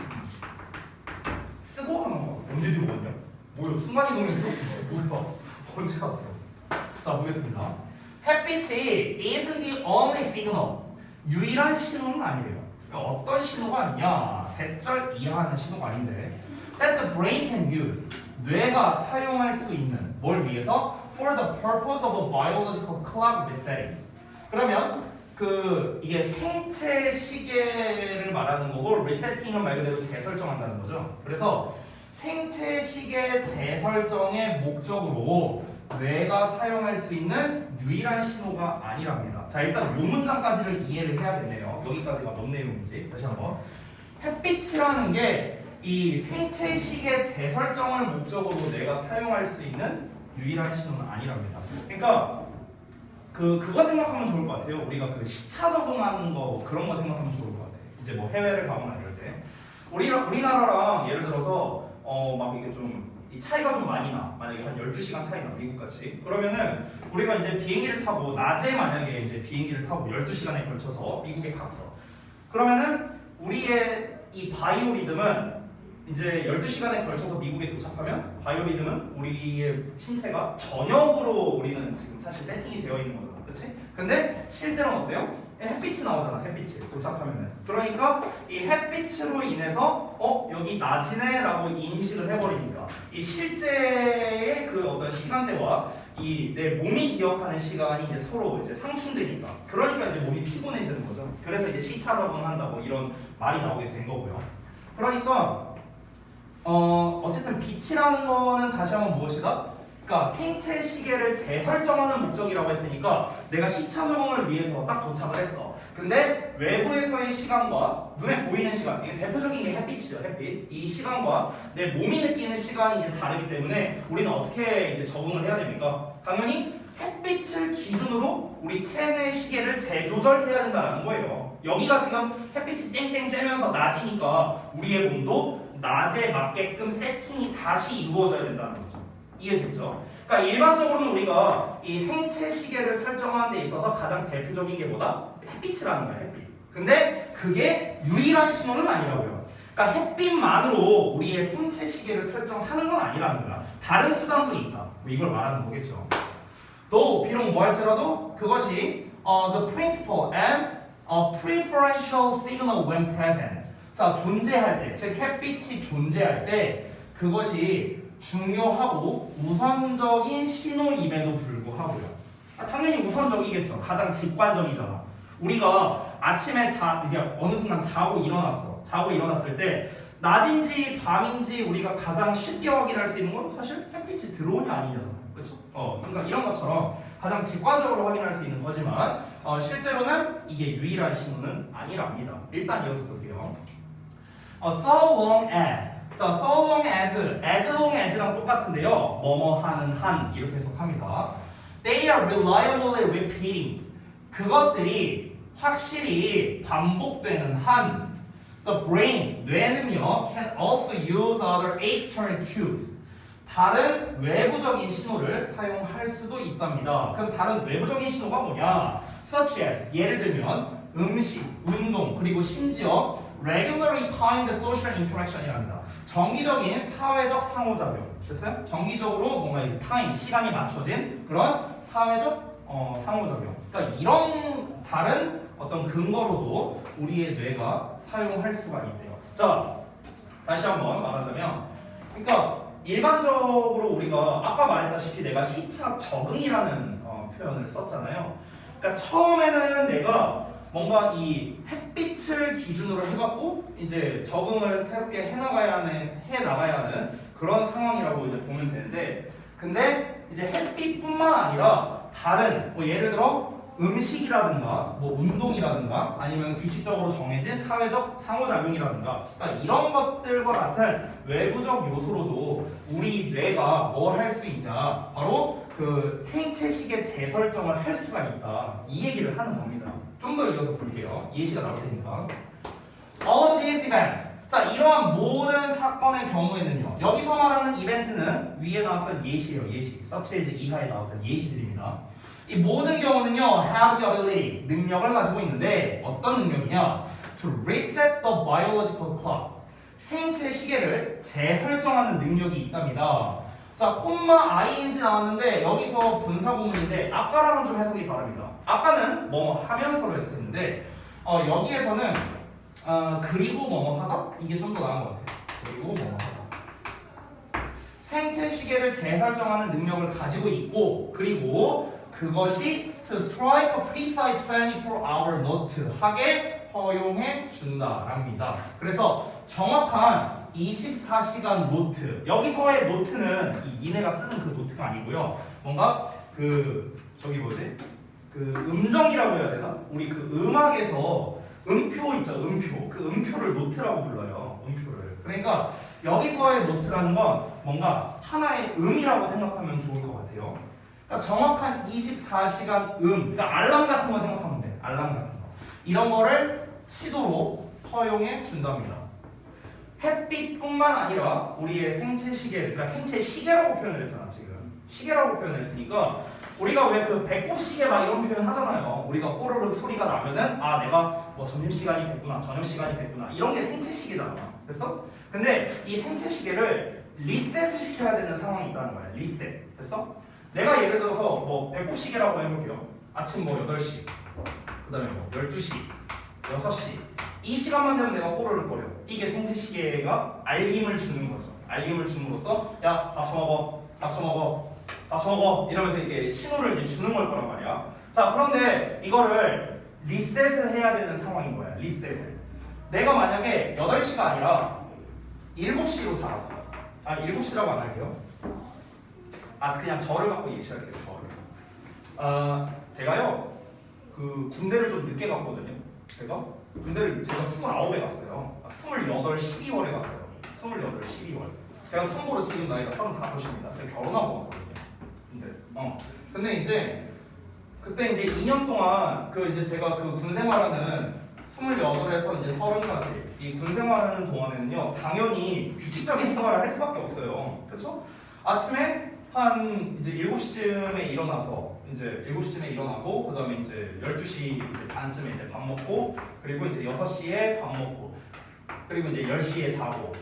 쓰고 하는 거. 언제 들어봤냐? 뭐야? 순간이동했어? 뭐야? 언제 왔어? 자, 보겠습니다. 햇빛이 isn't the only signal. 유일한 신호는 아니래요. 어떤 신호가 아니냐? 대절 이하하는 신호가 아닌데 that the brain can use. 뇌가 사용할 수 있는 뭘 위해서? For the purpose of a biological clock resetting. 그러면 이게 생체 시계를 말하는 거고 resetting은 말 그대로 재설정한다는 거죠. 그래서 생체 시계 재설정의 목적으로 뇌가 사용할 수 있는 유일한 신호가 아니랍니다. 자, 일단 요 문장까지를 이해를 해야겠네요. 여기까지가 뭔 내용인지 다시 한번. 햇빛이라는 게 이 생체 시계 재설정을 목적으로 뇌가 사용할 수 있는 유일한 신호는 아니랍니다. 그러니까 그거 생각하면 좋을 것 같아요. 우리가 시차 적응하는 거 그런 거 생각하면 좋을 것 같아요. 이제 뭐 해외를 가거나 이럴 때 우리나라랑 예를 들어서 막 이게 좀 이 차이가 좀 많이 나. 만약에 한 12시간 차이 나, 미국같이. 그러면은 우리가 이제 비행기를 타고 낮에 만약에 이제 비행기를 타고 12시간에 걸쳐서 미국에 갔어. 그러면은 우리의 이 바이오리듬은 이제 12시간에 걸쳐서 미국에 도착하면 바이오리듬은 우리의 신체가 저녁으로 우리는 지금 사실 세팅이 되어 있는 거잖아. 그치? 근데 실제로는 어때요? 햇빛이 나오잖아. 햇빛이 도착하면은. 그러니까 이 햇빛으로 인해서 여기 낮이네 라고 인식을 해버리니까 이 실제의 어떤 시간대와 이 내 몸이 기억하는 시간이 이제 서로 이제 상충되니까 그러니까 이제 몸이 피곤해지는 거죠. 그래서 이제 시차 적응한다고 이런 말이 나오게 된 거고요. 그러니까 어쨌든 빛이라는 거는 다시 한번 무엇이다? 그러니까 생체 시계를 재설정하는 목적이라고 했으니까 내가 시차 적응을 위해서 딱 도착을 했어. 근데 외부에서의 시간과 눈에 보이는 시간, 이게 대표적인 게 햇빛이죠. 햇빛. 이 시간과 내 몸이 느끼는 시간이 이제 다르기 때문에 우리는 어떻게 이제 적응을 해야 됩니까? 당연히 햇빛을 기준으로 우리 체내 시계를 재조절해야 된다는 거예요. 여기가 지금 햇빛이 쨍쨍 쬐면서 낮이니까 우리의 몸도 낮에 맞게끔 세팅이 다시 이루어져야 된다는 거죠. 이해됐죠? 그러니까 일반적으로는 우리가 이 생체 시계를 설정하는 데 있어서 가장 대표적인 게 뭐다? 햇빛이라는 거야, 햇빛. 근데 그게 유일한 신호는 아니라고요. 그러니까 햇빛만으로 우리의 생체 시계를 설정하는 건 아니라는 거야. 다른 수단도 있다. 뭐 이걸 말하는 거겠죠. 또 비록 뭐 할지라도 그것이 the principal and preferential signal when present. 자, 존재할 때, 즉 햇빛이 존재할 때 그것이 중요하고 우선적인 신호임에도 불구하고요. 당연히 우선적이겠죠. 가장 직관적이잖아. 우리가 아침에 이제 어느 순간 자고 일어났어. 자고 일어났을 때 낮인지 밤인지 우리가 가장 쉽게 확인할 수 있는 건 사실 햇빛이 들어오냐 아니냐잖아. 그렇죠? 그러니까 이런 것처럼 가장 직관적으로 확인할 수 있는 거지만 실제로는 이게 유일한 신호는 아니랍니다. 일단 이어서 볼게요. So long as. 자, so long as long as랑 똑같은데요. 뭐뭐 하는 한 이렇게 해석합니다. They are reliably repeating. 그것들이 확실히 반복되는 한 the brain, 뇌는요 can also use other external cues. 다른 외부적인 신호를 사용할 수도 있답니다. 그럼 다른 외부적인 신호가 뭐냐? Such as 예를 들면 음식, 운동, 그리고 심지어 regularly timed social interaction이랍니다. 정기적인 사회적 상호작용. 됐어요? 정기적으로 뭔가 타임, 시간이 맞춰진 그런 사회적 상호작용. 그러니까 이런 다른 어떤 근거로도 우리의 뇌가 사용할 수가 있대요. 자, 다시 한번 말하자면, 그러니까 일반적으로 우리가 아까 말했다시피 내가 시차 적응이라는 표현을 썼잖아요. 그러니까 처음에는 내가 뭔가 이 햇빛을 기준으로 해갖고 이제 적응을 새롭게 해나가야 하는 그런 상황이라고 이제 보면 되는데, 근데 이제 햇빛뿐만 아니라 다른 뭐 예를 들어 음식이라든가 뭐 운동이라든가 아니면 규칙적으로 정해진 사회적 상호작용이라든가, 그러니까 이런 것들과 같은 외부적 요소로도 우리 뇌가 뭘 할 수 있냐, 바로 그 생체식의 재설정을 할 수가 있다, 이 얘기를 하는 겁니다. 좀 더 이어서 볼게요. 예시가 나올 테니까. All of these events. 자, 이러한 모든 사건의 경우에는요, 여기서 말하는 이벤트는 위에 나왔던 예시예요. 예시. 서치에이지 이하에 나왔던 예시들입니다. 이 모든 경우는요, have the ability, 능력을 가지고 있는데 어떤 능력이냐? To reset the biological clock. 생체 시계를 재설정하는 능력이 있답니다. 자, 콤마 ing 나왔는데 여기서 분사 구문인데 아까랑은 좀 해석이 다릅니다. 아까는 뭐뭐 하면서로 해석했는데 여기에서는 그리고 뭐뭐 하다? 이게 좀 더 나은 것 같아요. 그리고 뭐뭐 하다. 생체 시계를 재설정하는 능력을 가지고 있고, 그리고 그것이 to strike a precise 24-hour note 하게 허용해 준다랍니다. 그래서 정확한 24시간 노트, 여기서의 노트는 니네가 쓰는 그 노트가 아니고요, 뭔가 그 저기 뭐지? 그 음정이라고 해야 되나? 우리 그 음악에서 음표 있죠, 음표. 그 음표를 노트라고 불러요, 음표를. 그러니까 여기서의 노트라는 건 뭔가 하나의 음이라고 생각하면 좋을 것 같아요. 그러니까 정확한 24시간 그러니까 알람 같은 거 생각하면 돼. 알람 같은 거. 이런 거를 치도록 허용해 준답니다. 햇빛뿐만 아니라 우리의 생체 시계, 그러니까 생체 시계라고 표현을 했잖아, 지금. 시계라고 표현했으니까 우리가 왜 그 배꼽 시계 막 이런 표현 하잖아요. 우리가 꼬르륵 소리가 나면은 아, 내가 뭐 점심 시간이 됐구나, 저녁 시간이 됐구나, 이런 게 생체 시계잖아. 됐어? 근데 이 생체 시계를 리셋을 시켜야 되는 상황이 있다는 거야. 리셋. 됐어? 내가 예를 들어서 뭐 배꼽 시계라고 해볼게요. 아침 뭐 8시, 그 다음에 뭐 12시, 6시, 이 시간만 되면 내가 꼬르륵거려. 이게 생체 시계가 알림을 주는 거죠. 알림을 줌으로써 야, 밥 처먹어, 밥 처먹어, 밥 처먹어, 이러면서 이렇게 신호를 이제 주는 걸 거란 말이야. 자, 그런데 이거를 리셋을 해야 되는 상황인 거야. 리셋을. 내가 만약에 8시가 아니라 7시로 잡았어. 아, 7시라고 안 할게요. 그냥 저를 갖고 예시할게요. 저를. 제가요, 그 군대를 좀 늦게 갔거든요. 제가 29에 갔어요. 28, 12월에 갔어요. 28, 12월. 제가 참고로 지금 나이가 35입니다. 제가 결혼하고 갔거든요. 근데 이제 그때 이제 2년 동안 그 이제 제가 그 군 생활하는 28에서 이제 30까지 이 군 생활하는 동안에는요, 당연히 규칙적인 생활을 할 수밖에 없어요. 그렇죠? 아침에 한 이제 7시쯤에 일어나서 이제 7시쯤에 일어나고, 그다음에 이제 12시 이제 반쯤에 이제 밥 먹고, 그리고 이제 6시에 밥 먹고, 그리고 이제 10시에 자고.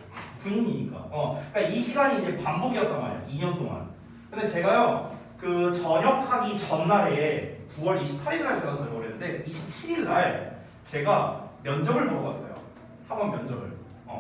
군인이니까. 그러니까 이 시간이 이제 반복이었단 말이야. 2년 동안. 근데 제가요, 그 전역하기 전날에 9월 28일 날 제가 전역을 했는데 27일 날 제가 면접을 보러 갔어요. 학원 면접을.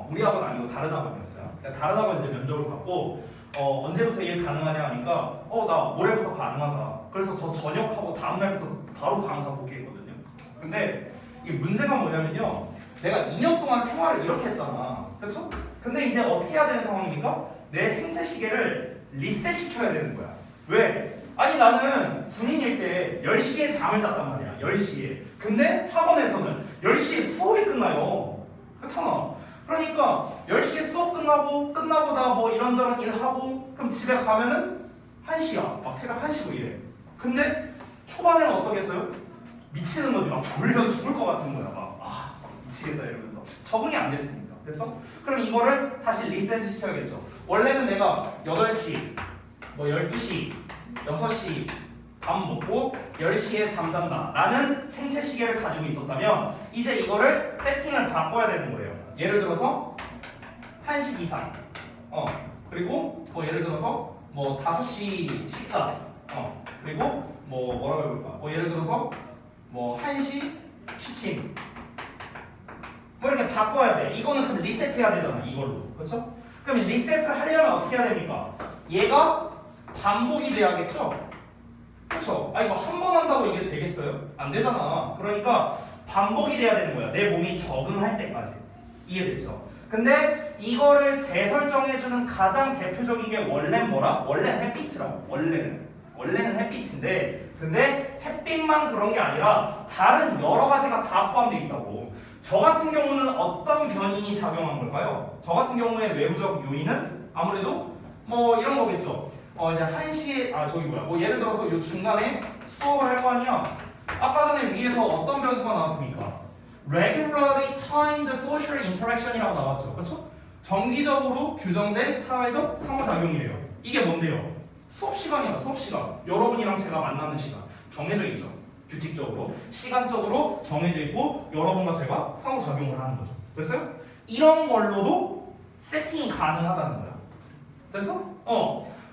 우리 학원 아니고 다른 학원이었어요. 그러니까 다른 학원 이제 면접을 받고 언제부터 일 가능하냐 하니까 나 올해부터 가능하다. 그래서 저 전역하고 다음 날부터 바로 강사 복귀했거든요. 근데 이게 문제가 뭐냐면요, 내가 2년 동안 생활을 이렇게 했잖아. 그렇죠? 근데 이제 어떻게 해야 되는 상황입니까? 내 생체 시계를 리셋 시켜야 되는 거야. 왜? 아니, 나는 군인일 때 10시에 잠을 잤단 말이야. 10시에. 근데 학원에서는 10시에 수업이 끝나요. 그렇잖아. 그러니까 10시에 수업 끝나고 나 뭐 이런저런 일하고, 그럼 집에 가면은 1시야. 막 새벽 1시고 이래. 근데 초반에는 어떠겠어요? 미치는 거지. 막 졸려 죽을 것 같은 거야. 막 미치겠다 이러면서. 적응이 안 됐으니까. 됐어? 그럼 이거를 다시 리셋을 시켜야겠죠. 원래는 내가 8시, 뭐 12시, 6시 밥 먹고 10시에 잠잔다 라는 생체 시계를 가지고 있었다면, 이제 이거를 세팅을 바꿔야 되는 거예요. 예를 들어서 1시 이상, 그리고 뭐 예를 들어서 뭐 5시 식사, 그리고 뭐라고 해볼까, 뭐 예를 들어서 뭐 1시 취침, 뭐 이렇게 바꿔야 돼. 이거는 그럼 리셋해야 되잖아, 이걸로. 그렇죠? 그럼 리셋을 하려면 어떻게 해야 됩니까? 얘가 반복이 돼야겠죠? 그쵸? 아 이거 한 번 한다고 이게 되겠어요? 안 되잖아. 그러니까 반복이 돼야 되는 거야. 내 몸이 적응할 때까지. 이해됐죠? 근데 이거를 재설정해주는 가장 대표적인 게 원래는 뭐라? 원래는 햇빛이라고. 원래는 햇빛인데 근데 햇빛만 그런 게 아니라 다른 여러 가지가 다 포함되어 있다고. 저 같은 경우는 어떤 변인이 작용한 걸까요? 저 같은 경우에 외부적 요인은 아무래도 뭐 이런 거겠죠. 이제 한시에 뭐 예를 들어서 요 중간에 수업을 할 거 아니야. 아까 전에 위에서 어떤 변수가 나왔습니까? Regularly timed social interaction이라고 나왔죠. 그렇죠? 정기적으로 규정된 사회적 상호작용이래요. 이게 뭔데요? 수업 시간이야. 수업 시간. 여러분이랑 제가 만나는 시간 정해져 있죠. 규칙적으로 시간적으로 정해져 있고 여러분과 제가 상호작용을 하는 거죠. 됐어요? 이런 걸로도 세팅이 가능하다는 거야. 됐어?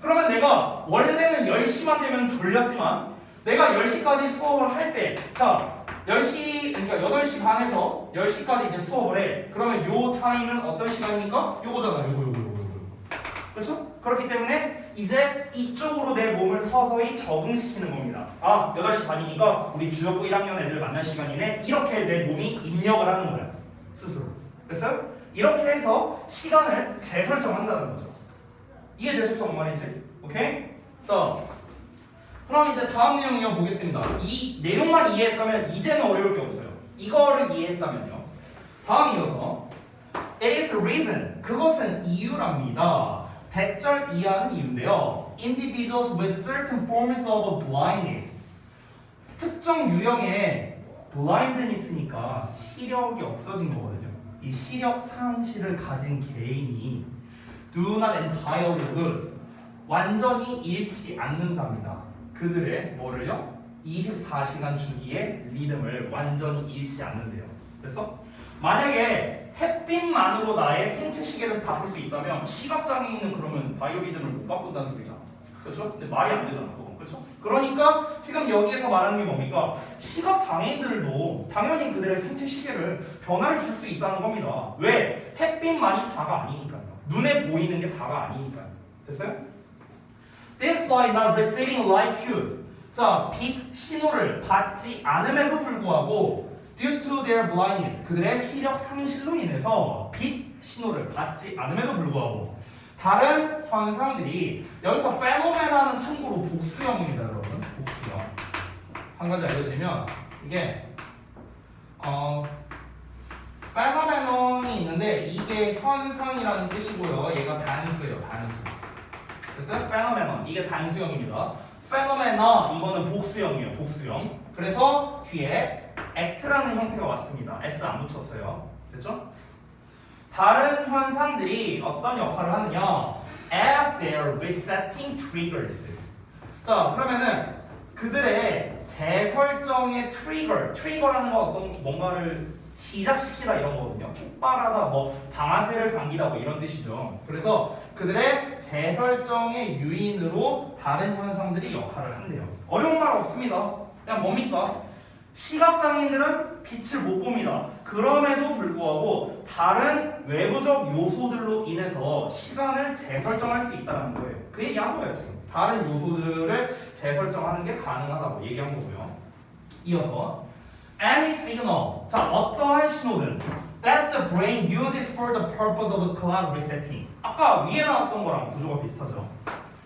그러면 내가 원래는 10시만 되면 졸렸지만 내가 10시까지 수업을 할 때, 자, 10시, 그러니까 8시 반에서 10시까지 이제 수업을 해. 그러면 요 타임은 어떤 시간입니까? 요거잖아. 요거. 그렇죠? 그렇기 때문에 이제 이쪽으로 내 몸을 서서히 적응시키는 겁니다. 8시 반이니까 우리 주역고 1학년 애들 만날 시간이네. 이렇게 내 몸이 입력을 하는 거야. 스스로. 됐어요? 이렇게 해서 시간을 재설정한다는 거죠. 이해되셨죠? 뭔 말인지? 오케이? 자, 그럼 이제 다음 내용 이어보겠습니다. 이 내용만 이해했다면 이제는 어려울 게 없어요. 이거를 이해했다면요. 다음 이어서 It is the reason. 그것은 이유랍니다. 대절 이하는 이유인데요. Individuals with certain forms of blindness. 특정 유형의 blindness니까 시력이 없어진 거거든요. 이 시력 상실을 가진 개인이 do not entirely lose. 완전히 잃지 않는답니다. 그들의 뭐를요? 24시간 주기의 리듬을 완전히 잃지 않는데요. 됐어? 만약에 햇빛만으로 나의 생체 시계를 바꿀 수 있다면 시각장애인은 그러면 바이오리듬을 못 바꾼다는 소리잖아. 그렇죠? 근데 말이 안 되잖아. 그건. 그렇죠? 그러니까 지금 여기에서 말하는 게 뭡니까? 시각장애인들도 당연히 그들의 생체 시계를 변화를 줄 수 있다는 겁니다. 왜? 햇빛만이 다가 아니니까요. 눈에 보이는 게 다가 아니니까요. 됐어요? Despite not receiving light cues. 자, 빛 신호를 받지 않음에도 불구하고 due to their blindness. 그들의 시력 상실로 인해서 빛 신호를 받지 않음에도 불구하고 다른 현상들이 여기서 phenomena는 참고로 복수형입니다, 여러분. 복수형. 한 가지 알려드리면 이게 phenomenon이 있는데 이게 현상이라는 뜻이고요. 얘가 단수예요, 단수. 됐어요? phenomenon. 이게 단수형입니다. phenomena 이거는 복수형이에요, 복수형. 그래서 뒤에 act라는 형태가 왔습니다. s 안 붙였어요. 됐죠? 다른 현상들이 어떤 역할을 하느냐? As their resetting triggers. 자, 그러면은 그들의 재설정의 트리거라는 건 어떤 뭔가를 시작시키다 이런 거거든요. 촉발하다, 뭐 방아쇠를 당기다 뭐 이런 뜻이죠. 그래서 그들의 재설정의 유인으로 다른 현상들이 역할을 한대요. 어려운 말 없습니다. 그냥 뭡니까? 시각장애인들은 빛을 못 봅니다. 그럼에도 불구하고 다른 외부적 요소들로 인해서 시간을 재설정할 수 있다는 거예요. 그 얘기한 거예요 지금. 다른 요소들을 재설정하는 게 가능하다고 얘기한 거고요. 이어서 any signal. 자, 어떠한 신호든 that the brain uses for the purpose of clock resetting. 아까 위에 나왔던 거랑 구조가 비슷하죠.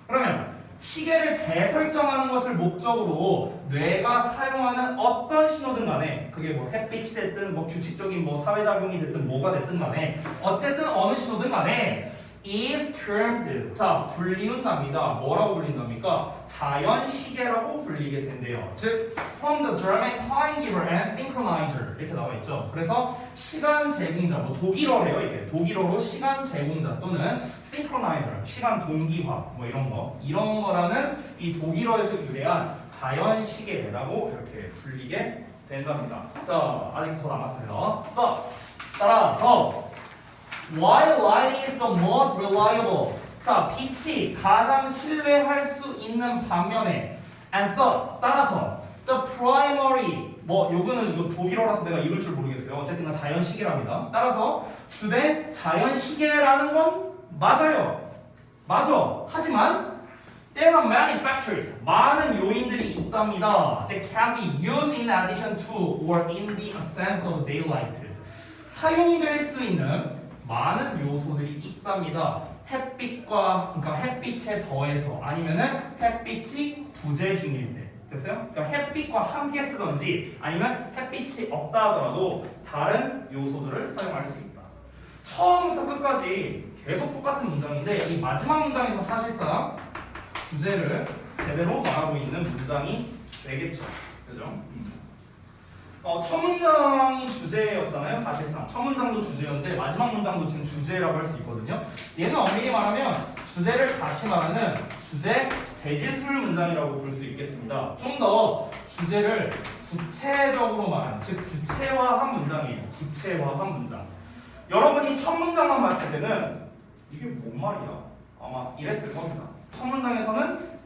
그러면 시계를 재설정하는 것을 목적으로 뇌가 사용하는 어떤 신호든 간에 그게 뭐 햇빛이 됐든 뭐 규칙적인 뭐 사회작용이 됐든 뭐가 됐든 간에 어쨌든 어느 신호든 간에 is termed. 자, 불리운답니다. 뭐라고 불린답니까? 자연시계라고 불리게 된대요. 즉 from the German timekeeper and synchronizer 이렇게 나와 있죠. 그래서 시간 제공자, 뭐 독일어래요 이게. 독일어로 시간 제공자 또는 synchronizer, 시간 동기화 뭐 이런 거라는 이 독일어에서 유래한 자연시계라고 이렇게 불리게 된답니다. 자, 아직 더 남았어요. 따라서 While light is the most reliable. 자, 빛이 가장 신뢰할 수 있는 반면에 and thus 따라서 the primary 뭐 요거는 이거 독일어라서 내가 읽을 줄 모르겠어요. 어쨌든 자연시계랍니다. 따라서 주된 자연시계라는 건 맞아요. 맞아. 하지만 There are many factors. 많은 요인들이 있답니다. That can be used in addition to or in the absence of daylight. 사용될 수 있는 많은 요소들이 있답니다. 그러니까 햇빛에 더해서 아니면은 햇빛이 부재 중일 때. 됐어요? 그러니까 햇빛과 함께 쓰던지 아니면 햇빛이 없다 하더라도 다른 요소들을 사용할 수 있다. 처음부터 끝까지 계속 똑같은 문장인데 이 마지막 문장에서 사실상 주제를 제대로 말하고 있는 문장이 되겠죠. 그죠? 첫 문장이 주제였잖아요. 사실상 첫 문장도 주제였는데 마지막 문장도 지금 주제라고 할 수 있거든요. 얘는 엄밀히 말하면 주제를 다시 말하는 주제 재진술 문장이라고 볼 수 있겠습니다. 좀 더 주제를 구체적으로 말하는, 즉 구체화한 문장이에요. 구체화한 문장. 여러분이 첫 문장만 봤을 때는 이게 뭔 말이야? 아마 이랬을 겁니다. 첫 문장에서는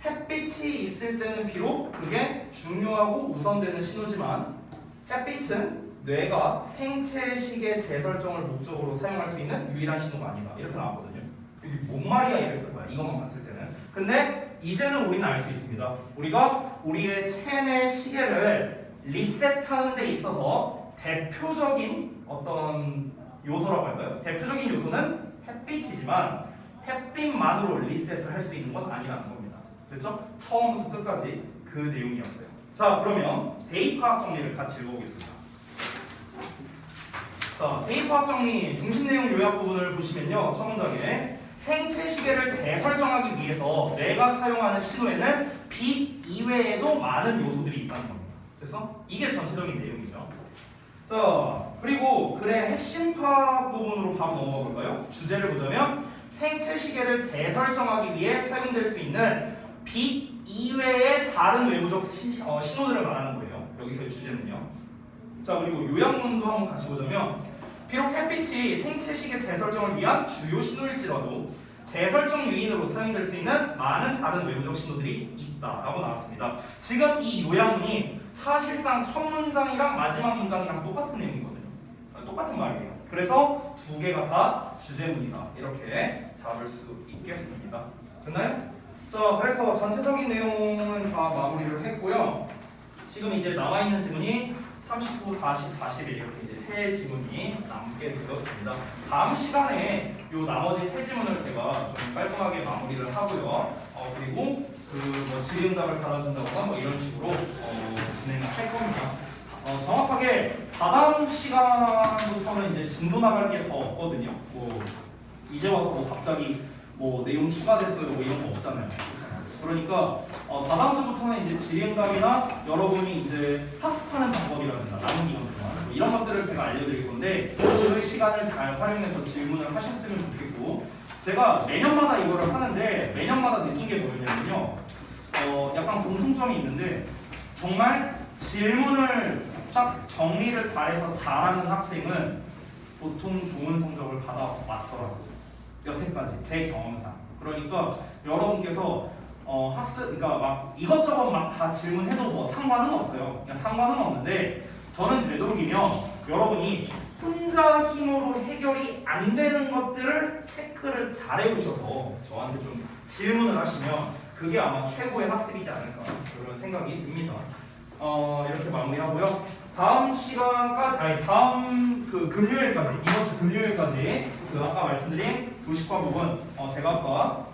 햇빛이 있을 때는 비록 그게 중요하고 우선되는 신호지만 햇빛은 뇌가 생체식의 재설정을 목적으로 사용할 수 있는 유일한 신호가 아니다. 이렇게 나왔거든요. 이게 뭔 말이야 이랬을 거야. 이것만 봤을 때는. 근데 이제는 우리는 알 수 있습니다. 우리가 우리의 체내 시계를 리셋하는 데 있어서 대표적인 어떤 요소라고 할까요? 대표적인 요소는 햇빛이지만 햇빛만으로 리셋을 할 수 있는 건 아니라는 겁니다. 그렇죠? 처음부터 끝까지 그 내용이었어요. 자, 그러면 대입화학 정리를 같이 읽어보겠습니다. 자, 대입화학 정리 중심 내용 요약 부분을 보시면요. 첫 문장에 생체 시계를 재설정하기 위해서 내가 사용하는 신호에는 빛 이외에도 많은 요소들이 있다는 겁니다. 그래서 이게 전체적인 내용이죠. 자, 그리고 글의 핵심 파악 부분으로 바로 넘어가 볼까요? 주제를 보자면 생체 시계를 재설정하기 위해 사용될 수 있는 빛 이외의 다른 외부적 신호들을 말하는 거예요. 여기서의 주제는요. 자, 그리고 요약문도 한번 같이 보자면 비록 햇빛이 생체 시계 재설정을 위한 주요 신호일지라도 재설정 유인으로 사용될 수 있는 많은 다른 외부적 신호들이 있다라고 나왔습니다. 지금 이 요약문이 사실상 첫 문장이랑 마지막 문장이랑 똑같은 내용이거든요. 똑같은 말이에요. 그래서 두 개가 다 주제문이다. 이렇게 잡을 수 있겠습니다. 됐나요? 자, 그래서 전체적인 내용은 다 마무리를 했고요. 지금 이제 남아있는 지문이 39, 40, 41 이렇게 이제 세 지문이 남게 되었습니다. 다음 시간에 요 나머지 세 지문을 제가 좀 깔끔하게 마무리를 하고요. 그리고 뭐 질의응답을 받아준다거나 뭐 이런 식으로 진행을 할 겁니다. 정확하게 다다음 시간부터는 이제 진도 나갈 게 더 없거든요. 뭐 이제 와서 뭐 갑자기 뭐 내용 추가됐어요 뭐 이런 거 없잖아요. 그러니까 다다음 주부터는 이제 질의응답이나 여러분이 이제 학습하는 방법이라든가 나누기 뭐 이런 것들을 제가 알려드릴 건데 그 시간을 잘 활용해서 질문을 하셨으면 좋겠고 제가 매년마다 이거를 하는데 매년마다 느낀 게 뭐냐면요. 약간 공통점이 있는데 정말 질문을 딱 정리를 잘해서 잘하는 학생은 보통 좋은 성적을 받아왔더라고요. 여태까지 제 경험상. 그러니까 여러분께서 그러니까 막 이것저것 막 다 질문해도 뭐 상관은 없어요. 그냥 상관은 없는데 저는 되도록이면 여러분이 혼자 힘으로 해결이 안 되는 것들을 체크를 잘 해보셔서 저한테 좀 질문을 하시면 그게 아마 최고의 학습이지 않을까 그런 생각이 듭니다. 이렇게 마무리하고요. 다음 시간까지 다음 그 금요일까지 이번 주 금요일까지 그 아까 말씀드린 도식화 부분 제가 아까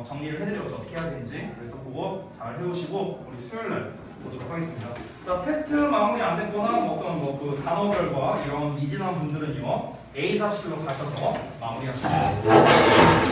정리를 해드렸죠. 어떻게 해야 되는지. 그래서 그거 잘 해오시고 우리 수요일날 보도록 하겠습니다. 자, 테스트 마무리 안 됐거나 어떤 그 단어별과 이런 미진한 분들은요 A 잡실로 가셔서 마무리하시면 됩니다.